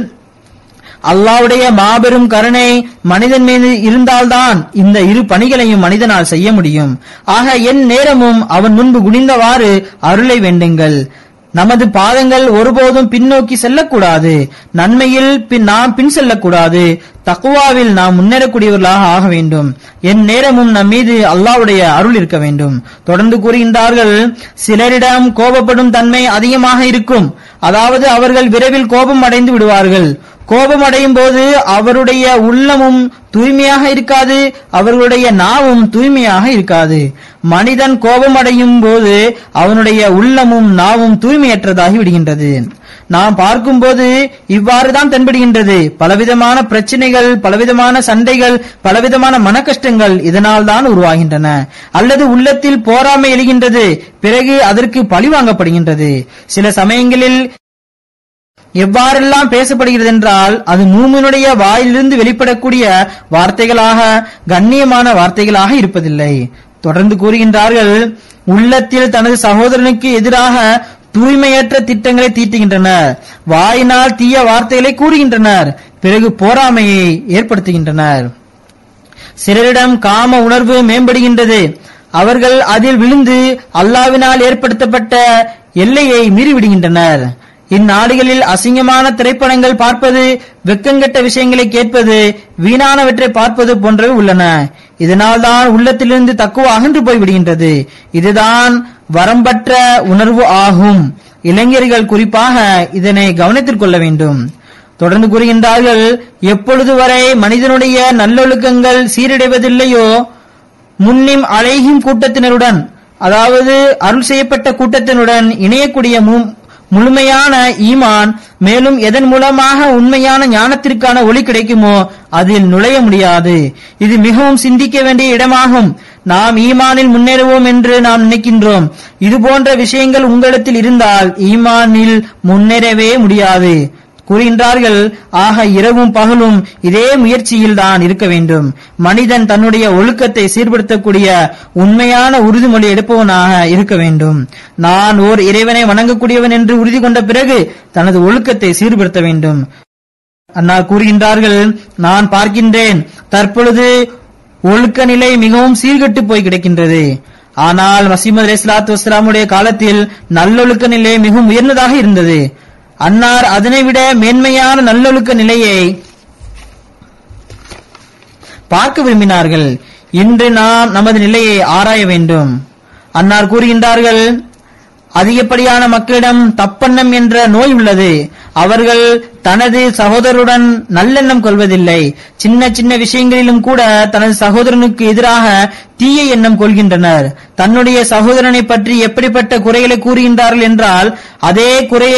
அல்லாஹ்வுடைய மாபெரும் கருணை மனிதன் மீது இருந்தால்தான் இந்த 2 பணிகளையும் மனிதனால் செய்ய முடியும். ஆக என் நேரமும் அவன் முன்பு குனிந்தவாறு அருளை வேண்டுங்கள். நமது பாதங்கள் ஒருபோதும் பின்னோக்கி செல்லக்கூடாது. நன்மையில் நாம் பின் செல்லக்கூடாது. தக்வாவில் நாம் முன்னேறக்கூடியவர்களாக ஆக வேண்டும். என் நேரமும் நம் மீது அல்லாஹ்வுடைய அருள் இருக்க வேண்டும். தொடர்ந்து கூறுகின்றார்கள், சிலரிடம் கோபப்படும் தன்மை அதிகமாக இருக்கும். அதாவது அவர்கள் விரைவில் கோபம் அடைந்து விடுவார்கள். கோபம் அடையும் போது அவருடைய உள்ளமும் தூய்மையாக இருக்காது, அவர்களுடைய நாவும் தூய்மையாக இருக்காது. மனிதன் கோபம் அடையும் போது அவனுடைய உள்ளமும் நாவும் தூய்மையற்றதாகி விடுகின்றது. நாம் பார்க்கும்போது இவ்வாறுதான் தென்படுகின்றது. பலவிதமான பிரச்சனைகள், பலவிதமான சண்டைகள், பலவிதமான மன கஷ்டங்கள் இதனால் தான் உருவாகின்றன. அல்லது உள்ளத்தில் போராமை எழுகின்றது, பிறகு அதற்கு பழி வாங்கப்படுகின்றது. சில சமயங்களில் எவ்வாறெல்லாம் பேசப்படுகிறது என்றால் அது மூமினுடைய வாயிலிருந்து வெளிப்படக்கூடிய வார்த்தைகளாக, கண்ணியமான வார்த்தைகளாக இருப்பதில்லை. தொடர்ந்து கூறுகின்றார்கள், உள்ளத்தில் தனது சகோதரனுக்கு எதிராக தூய்மையற்ற திட்டங்களை தீட்டுகின்றனர், வாயினால் தீய வார்த்தைகளை கூறுகின்றனர், பிறகு போராமையை ஏற்படுத்துகின்றனர். சிலரிடம் காம உணர்வு மேம்படுகின்றது, அவர்கள் அதில் விழுந்து அல்லாஹ்வினால் ஏற்படுத்தப்பட்ட எல்லையை மீறிவிடுகின்றனர். இந்நாடுகளில் அசிங்கமான திரைப்படங்கள் பார்ப்பது, வெக்கங்கெட்ட விஷயங்களை கேட்பது, வீணானவற்றை பார்ப்பது போன்றவை உள்ளன. இதனால் தான் உள்ளத்திலிருந்து தக்குவா அகன்று போய்விடுகின்றது. இதுதான் வரம்பற்ற உணர்வு ஆகும். இளைஞர்கள் குறிப்பாக இதனை கவனத்தில் கொள்ள வேண்டும். தொடர்ந்து கூறுகின்றார்கள், எப்பொழுது வரை மனிதனுடைய நல்லொழுக்கங்கள் சீரடைவதில்லையோ, முன்னிம் அலைஹிம் கூட்டத்தினருடன், அதாவது அருள் செய்யப்பட்ட கூட்டத்தினுடன் இணையக்கூடிய முழுமையான ஈமான், மேலும் எதன் மூலமாக உண்மையான ஞானத்திற்கான ஒளி கிடைக்குமோ அதில் நுழைய முடியாது. இது மிகவும் சிந்திக்க வேண்டிய இடமாகும். நாம் ஈமானில் முன்னேறுவோம் என்று நாம் நினைக்கின்றோம். இது போன்ற விஷயங்கள் உங்களிடத்தில் இருந்தால் ஈமானில் முன்னேறவே முடியாது. கூறுகின்றார்கள், ஆக இரவும் பகலும் இதே முயற்சியில் தான் இருக்க வேண்டும். மனிதன் தன்னுடைய ஒழுக்கத்தை சீர்படுத்தக்கூடிய உண்மையான உறுதிமொழி எடுப்பவனாக இருக்க வேண்டும். நான் ஓர் இறைவனை வணங்கக்கூடியவன் என்று உறுதி கொண்ட பிறகு தனது ஒழுக்கத்தை சீர்படுத்த வேண்டும். அன்னார் கூறுகின்றார்கள், நான் பார்க்கின்றேன் தற்பொழுது ஒழுக்க நிலை மிகவும் சீர்கெட்டு போய் கிடக்கின்றது. ஆனால் மசீமது அலைஹிஸ்ஸலாத்து வஸ்ஸலாமுடைய காலத்தில் நல்லொழுக்க நிலை மிகவும் உயர்ந்ததாக இருந்தது. அன்னார் அதனை விட மேன்மையான நல்லொழுக்க நிலையை பார்க்க விரும்பினார்கள். இன்று நாம் நமது நிலையை ஆராய வேண்டும். அன்னார் கூறுகின்றார்கள், அதிகப்படியான மக்களிடம் தப்பெண்ணம் என்ற நோய் உள்ளது. அவர்கள் தனது சகோதரருடன் நல்லெண்ணம் கொள்வதில்லை. சின்ன சின்ன விஷயங்களிலும் கூட தனது சகோதரனுக்கு எதிராக தீய எண்ணம் கொள்கின்றனர். தன்னுடைய சகோதரனை பற்றி எப்படிப்பட்ட குறைகளை கூறுகின்றார்கள் என்றால், அதே குறை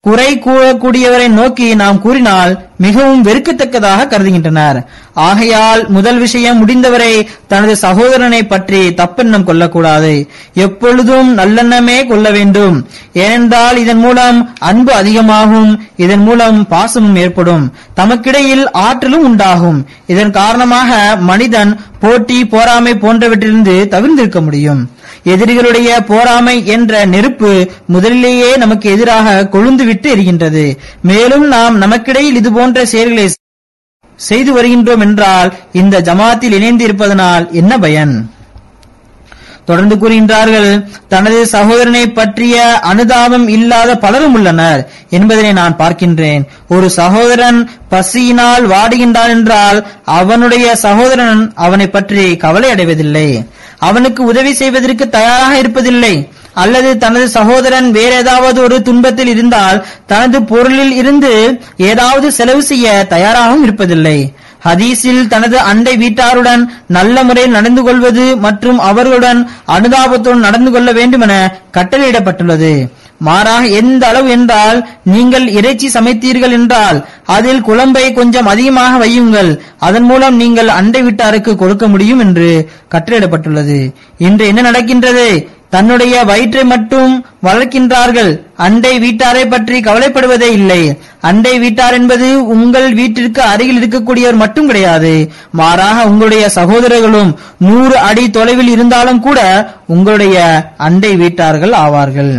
கூறக்கூடியவரை நோக்கி நாம் கூறினால் மிகவும் வெறுக்கத்தக்கதாக கருதுகின்றனர். ஆகையால் முதல் விஷயம், முடிந்தவரை தனது சகோதரனை பற்றி தப்பெண்ணம் கொள்ளக்கூடாது. எப்பொழுதும் நல்லெண்ணமே கொள்ள வேண்டும். ஏனென்றால் இதன் மூலம் அன்பு அதிகமாகும், இதன் மூலம் பாசமும் ஏற்படும், தமக்கிடையில் ஆற்றலும் உண்டாகும். இதன் காரணமாக மனிதன் போட்டி, போராமை போன்றவற்றிலிருந்து தவிர்ந்திருக்க முடியும். எதிரிகளுடைய போராமை என்ற நெருப்பு முதலிலேயே நமக்கு எதிராக கொழுந்துவிட்டு எரிகின்றது. மேலும் நாம் நமக்கிடையில் இதுபோன்ற செயல்களை செய்து வருகின்றோம் என்றால் இந்த ஜமாத்தில் இணைந்து இருப்பதனால் என்ன பயன்? தொடர்ந்து கூறுகின்றார்கள், தனது சகோதரனை பற்றிய அனுதாபம் இல்லாத பலரும் உள்ளனர் என்பதனை நான் பார்க்கின்றேன். ஒரு சகோதரன் பசியினால் வாடுகின்றான் என்றால் அவனுடைய சகோதரன் அவனை பற்றி கவலை அடைவதில்லை, அவனுக்கு உதவி செய்வதற்கு தயாராக இருப்பதில்லை. அல்லது தனது சகோதரன் வேற ஏதாவது ஒரு துன்பத்தில் இருந்தால் தனது பொருளில் இருந்து ஏதாவது செலவு செய்ய தயாராகவும் இருப்பதில்லை. ஹதீஸில் தனது அண்டை வீட்டாருடன் நல்ல முறையில் நடந்து கொள்வது மற்றும் அவர்களுடன் அனுதாபத்துடன் நடந்து கொள்ள வேண்டும் என கட்டளையிடப்பட்டுள்ளது. மாறாக எந்த அளவு என்றால், நீங்கள் இறைச்சி சமைத்தீர்கள் என்றால் அதில் குழம்பை கொஞ்சம் அதிகமாக வையுங்கள், அதன் மூலம் நீங்கள் அண்டை வீட்டாருக்கு கொடுக்க முடியும் என்று கட்டளையிடப்பட்டுள்ளது. இன்று என்ன நடக்கின்றது? தன்னுடைய வயிற்றை மட்டும் வளர்க்கின்றார்கள், அண்டை வீட்டாரை பற்றி கவலைப்படுவதே இல்லை. அண்டை வீட்டார் என்பது உங்கள் வீட்டிற்கு அருகில் இருக்கக்கூடியவர் மட்டும் கிடையாது, மாறாக உங்களுடைய சகோதரர்களும் 100 அடி தொலைவில் இருந்தாலும் கூட உங்களுடைய அண்டை வீட்டார்கள் ஆவார்கள்.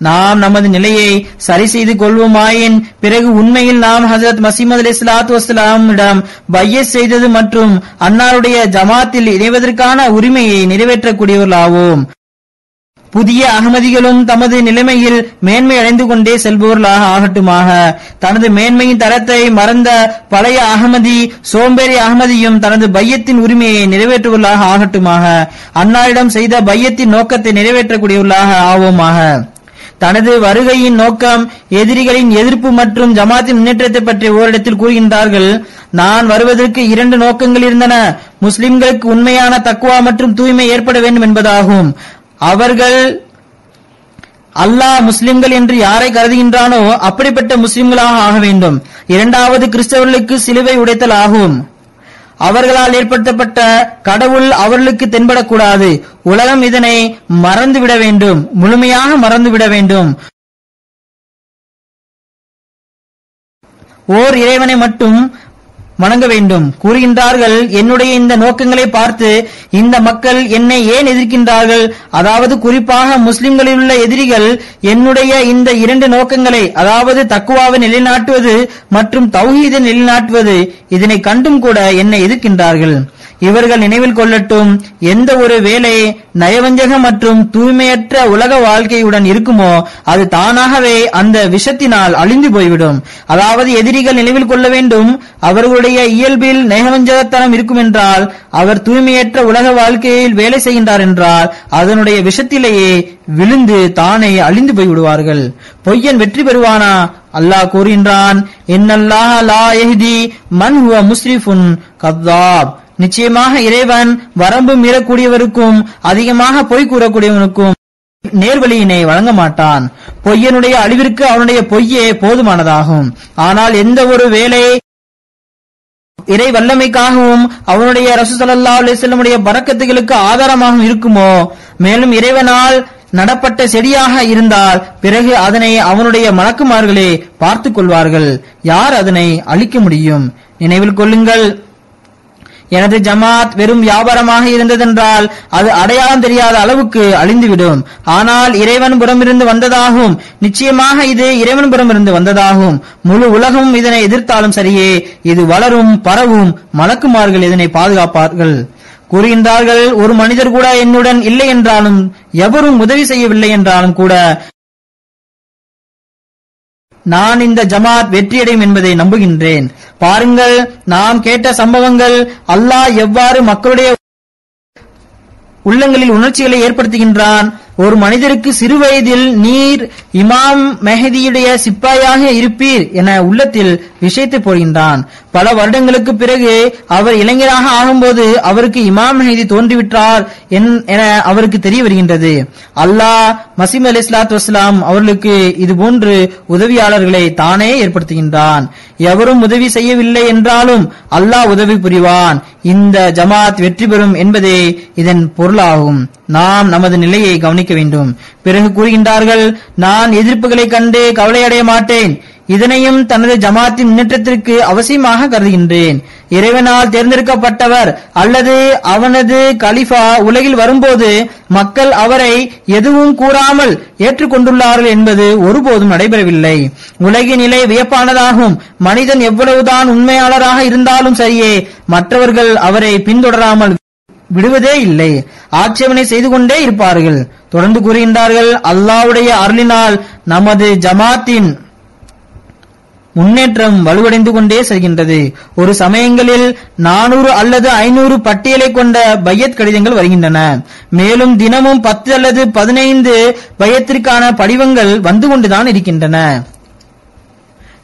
நாம் நமது நிலையை சரி செய்து கொள்வோமாயின் பிறகு உண்மையில் நாம் ஹஜரத் மசீமது அலைஹிஸ்ஸலாத்து வஸ்ஸலாமிடம் பையத் செய்தது மற்றும் அன்னாருடைய ஜமாத்தில் இணைவதற்கான உரிமையை நிறைவேற்றக்கூடியவர்களாவோம். புதிய அகமதிகளும் தமது நிலைமையில் மேன்மை அடைந்து கொண்டே செல்பவர்களாக ஆகட்டுமாக. தனது மேன்மையின் தரத்தை மறந்த பழைய அகமதி, சோம்பேறி அகமதியும் தனது பையத்தின் உரிமையை நிறைவேற்றுவர்களாக ஆகட்டுமாக. அன்னாரிடம் செய்த பையத்தின் நோக்கத்தை நிறைவேற்றக்கூடியவர்களாக ஆவோமாக. தனது வருகையின் நோக்கம் எதிரிகளின் எதிர்ப்பு மற்றும் ஜமாத்தின் முன்னேற்றத்தை பற்றி ஓரிடத்தில் கூறுகின்றார்கள். நான் வருவதற்கு 2 நோக்கங்கள் இருந்தன. முஸ்லிம்களுக்கு உண்மையான தக்வா மற்றும் தூய்மை ஏற்பட வேண்டும் என்பதாகும். அவர்கள் அல்லாஹ் முஸ்லிம்கள் என்று யாரை கருதுகின்றானோ அப்படிப்பட்ட முஸ்லிம்களாக ஆக வேண்டும். இரண்டாவது கிறிஸ்தவர்களுக்கு சிலுவை உடைத்தல் ஆகும். அவர்களால் ஏற்படுத்தப்பட்ட கடவுள் அவர்களுக்கு தென்படக்கூடாது. உலகம் இதனை மறந்துவிட வேண்டும், முழுமையாக மறந்துவிட வேண்டும். ஓர் இறைவனை மட்டும் வணங்க வேண்டும். கூறுகின்றார்கள், என்னுடைய இந்த நோக்கங்களை பார்த்து இந்த மக்கள் என்னை ஏன் எதிர்க்கின்றார்கள்? அதாவது குறிப்பாக முஸ்லிம்களில் உள்ள எதிரிகள் என்னுடைய இந்த 2 நோக்கங்களை, அதாவது தக்குவாவை நிலைநாட்டுவது மற்றும் தௌஹீதை நிலைநாட்டுவது, இதனை கண்டும் கூட என்னை எதிர்க்கின்றார்கள். இவர்கள் நினைவில் கொள்ளட்டும், எந்த ஒரு வேலை நயவஞ்சக மற்றும் தூய்மையற்ற உலக வாழ்க்கையுடன் இருக்குமோ அது தானாகவே அந்த விஷத்தினால் அழிந்து போய்விடும். அதாவது எதிரிகள் நினைவில் கொள்ள வேண்டும், அவர்களுடைய இயல்பில் நயவஞ்சகத்தனம் இருக்கும் என்றால், அவர் தூய்மையற்ற உலக வாழ்க்கையில் வேலை செய்கின்றார் என்றால் அதனுடைய விஷத்திலேயே விழுந்து தானே அழிந்து போய்விடுவார்கள். பொய்யன் வெற்றி பெறுவானா? அல்லாஹ் கூறுகின்றான், இன்னல்லாஹ லா யஹ்தி மன் ஹுவ முஸ்ரிஃபுன் கத்தாப். நிச்சயமாக இறைவன் வரம்பு மீறக்கூடியவருக்கும் அதிகமாக பொய் கூறக்கூடியவனுக்கும் நேர்வழியினை வழங்க மாட்டான். பொய்யனுடைய அழிவிற்கு அவனுடைய பொய்யே போதுமானதாகும். ஆனால் எந்த ஒரு வேலை இறை வல்லமைக்காகவும் அவனுடைய ரசூல் ஸல்லல்லாஹு அலைஹி வஸல்லமுடைய பரக்கத்துகளுக்கு ஆதாரமாகவும் இருக்குமோ, மேலும் இறைவனால் நடப்பட்ட செடியாக இருந்தால் பிறகு அதனை அவனுடைய மலக்குமார்களே பார்த்துக் கொள்வார்கள். யார் அதனை அழிக்க முடியும்? நினைவில் கொள்ளுங்கள், எனது ஜமாத் வெறும் வியாபாரமாக இருந்ததென்றால் அது அடையாளம் தெரியாத அளவுக்கு அழிந்துவிடும். ஆனால் இறைவன் புறமிருந்து வந்ததாகும். நிச்சயமாக இது இறைவன் புறமிருந்து வந்ததாகும். முழு உலகம் இதனை எதிர்த்தாலும் சரியே, இது வளரும் பரவும், மலக்குமார்கள் இதனை பாதுகாப்பார்கள். கூறுகின்றார்கள், ஒரு மனிதர் கூட என்னுடன் இல்லை என்றாலும், எவரும் உதவி செய்யவில்லை என்றாலும் கூட நான் இந்த ஜமாத் வெற்றியடையும் என்பதை நம்புகின்றேன். பாருங்கள், நாம் கேட்ட சம்பவங்கள் அல்லாஹ் எவ்வாறு மக்களுடைய உள்ளங்களில் உணர்ச்சிகளை ஏற்படுத்துகின்றான். ஒரு மனிதருக்கு சிறு வயதில் நீர் இமாம் மெஹதியுடைய சிப்பாயாக இருப்பீர் என உள்ளத்தில் விஷயத்தை போடுகின்றான். பல வருடங்களுக்கு பிறகு அவர் இளைஞராக ஆகும்போது அவருக்கு இமாம் மெஹதி தோன்றிவிட்டார் என அவருக்கு தெரிய வருகின்றது. அல்லாஹ் மசீஹ் அலைஹிஸ்ஸலாத்து வஸ்ஸலாம் அவர்களுக்கு இதுபோன்று உதவியாளர்களை தானே ஏற்படுத்துகின்றான். எவரும் உதவி செய்யவில்லை என்றாலும் அல்லாஹ் உதவி புரிவான். இந்த ஜமாத் வெற்றி பெறும் என்பதே இதன் பொருளாகும். நாம் நமது நிலையை கவனிக்க வேண்டும். பிறகு கூறுகின்றார்கள், நான் எதிர்ப்புகளை கண்டு கவலையடைய மாட்டேன். இதனையும் தனது ஜமாத்தின் முன்னேற்றத்திற்கு அவசியமாக கருதுகின்றேன். இறைவனால் தேர்ந்தெடுக்கப்பட்டவர் அல்லது அவனது கலிஃபா உலகில் வரும்போது மக்கள் அவரை எதுவும் கூறாமல் ஏற்றுக்கொண்டுள்ளார்கள் என்பது ஒருபோதும் நடைபெறவில்லை. உலகின் நிலை வியப்பானதாகும். மனிதன் எவ்வளவுதான் உண்மையாளராக இருந்தாலும் சரியே, மற்றவர்கள் அவரை பின்தொடராமல் விடுவதே இல்லை. ஆட்சேபனை செய்து கொண்டே இருப்பார்கள். தொடர்ந்து கூறுகின்றார்கள், அல்லாஹ்வுடைய அருளினால் நமது ஜமாத்தின் முன்னேற்றம் வலுவடைந்து கொண்டே செல்கின்றது. ஒரு சமயங்களில் 400 அல்லது 500 பட்டியலை கொண்ட பையத் கடிதங்கள் வருகின்றன. மேலும் தினமும் 10 அல்லது 15 பையத்திற்கான படிவங்கள் வந்து கொண்டுதான் இருக்கின்றன.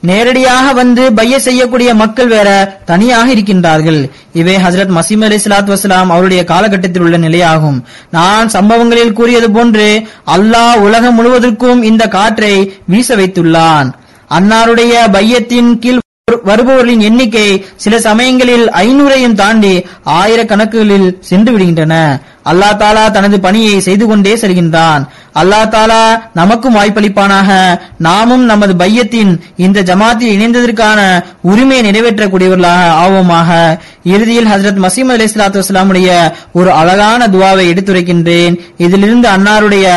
நேரடியாக வந்து பைய செய்யக்கூடிய மக்கள் வேற தனியாக இருக்கின்றார்கள். இவை ஹஜ்ரத் மசீஹ் அலைஹிஸ்ஸலாத்து வஸ்ஸலாம் அவருடைய காலகட்டத்தில் உள்ள நிலையாகும். நான் சம்பவங்களில் கூறியது போன்று அல்லாஹ் உலகம் முழுவதற்கும் இந்த காற்றை வீச வைத்துள்ளான். அன்னாருடைய பையத்தின் கீழ் வருபவர்களின் எண்ணிக்கை சில சமயங்களில் 500ஐயும் தாண்டி ஆயிரக்கணக்குகளில் சென்று விடுகின்றன. அல்லாஹ் தாலா தனது பணியை செய்து கொண்டே செல்கின்றான். அல்லாஹ் தாலா நமக்கும் வாய்ப்பளிப்பானாக. நாமும் நமது பையத்தின் இந்த ஜமாத்தில் இணைந்ததற்கான உரிமையை நிறைவேற்றக்கூடியவர்களாக ஆவோமாக. இறுதியில் ஹஜ்ரத் மசீஹ் அலைஹிஸ்ஸலாத்து வஸ்ஸலாமுடைய ஒரு அழகான துவாவை எடுத்துரைக்கின்றேன். இதிலிருந்து அன்னாருடைய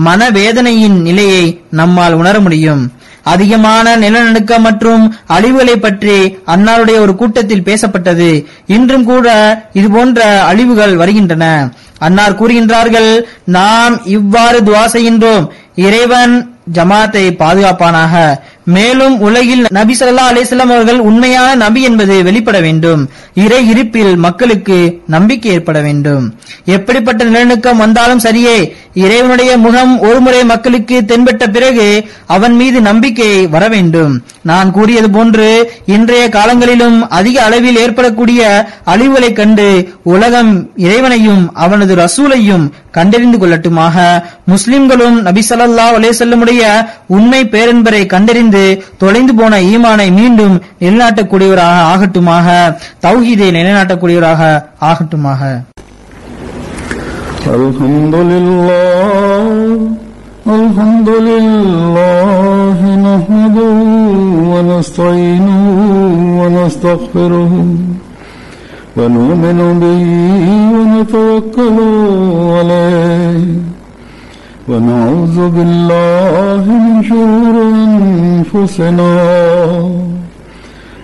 மனவேதனையின் நிலையை நம்மால் உணர முடியும். அதிகமான நிலநடுக்கம் மற்றும் அழிவுகளை பற்றி அன்னாருடைய ஒரு கூட்டத்தில் பேசப்பட்டது. இன்றும் கூட இதுபோன்ற அழிவுகள் வருகின்றன. அன்னார் கூறுகின்றார்கள், நாம் இவ்வாறு துஆ செய்கின்றோம், இறைவன் ஜமாத்தை பாதுகாப்பானாக. மேலும் உலகில் நபி ஸல்லல்லாஹு அலைஹி வஸல்லம் அவர்கள் உண்மையான நபி என்பது வெளிப்பட வேண்டும். இறை இருப்பில் மக்களுக்கு நம்பிக்கை ஏற்பட வேண்டும். எப்படிப்பட்ட நிலநடுக்கம் வந்தாலும் சரியே, இறைவனுடைய முகம் ஒருமுறை மக்களுக்கு தென்பட்ட பிறகு அவன் மீது நம்பிக்கை வர வேண்டும். நான் கூறியது போன்று இன்றைய காலங்களிலும் அதிக அளவில் ஏற்படக்கூடிய அழிவுகளை கண்டு உலகம் இறைவனையும் அவனது ரசூலையும் கண்டறிந்து கொள்ளட்டுமாக. முஸ்லிம்களும் நபி ஸல்லல்லாஹு அலைஹி வஸல்லமுடைய உண்மை பேரன்பரை கண்டறிந்து தொலைந்து போன ஈமானை மீண்டும் நிலைநாட்டக்கூடியவராக ஆகட்டுமாக. தௌஹீதை நிலைநாட்டக்கூடியவராக ஆகட்டுமாக. அல்ஹம்துலில்லாஹ் நஹ்மதுஹு வ நஸ்தஈனுஹு வ நஸ்தக்ஃபிருஹு வ நு'மினு பிஹி வ நதவக்கலு அலைஹி வ நஊது பில்லாஹி மின் ஷுரூரி அன்ஃபுஸினா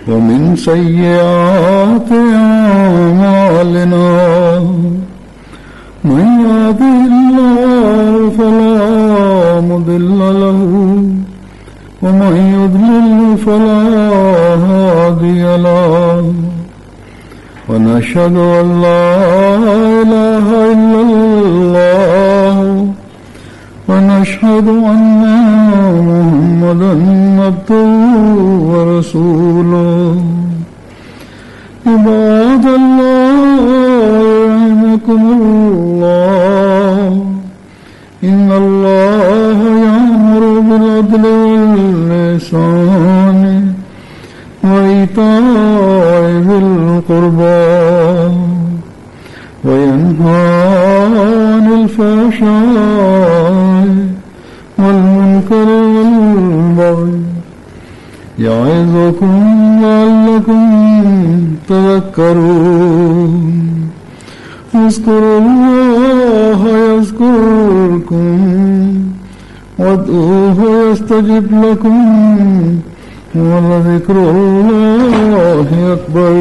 வ மின் ஸய்யிஆத்தி அஅமாலினா. من يهده الله فلا مضل له ومن يضلل فلا هادي له ونشهد أن لا إله إلا الله ونشهد أن محمدا عبده ورسوله. عباد الله رحمكم الله إن الله يأمر بالعدل والإحسان وإيتاء ذي القربى وينهى عن الفحشاء والمنكر والبغي يعظكم لعلكم تذكرون. اذكروا الله يذكركم وادعوه يستجب لكم ولذكر الله أكبر.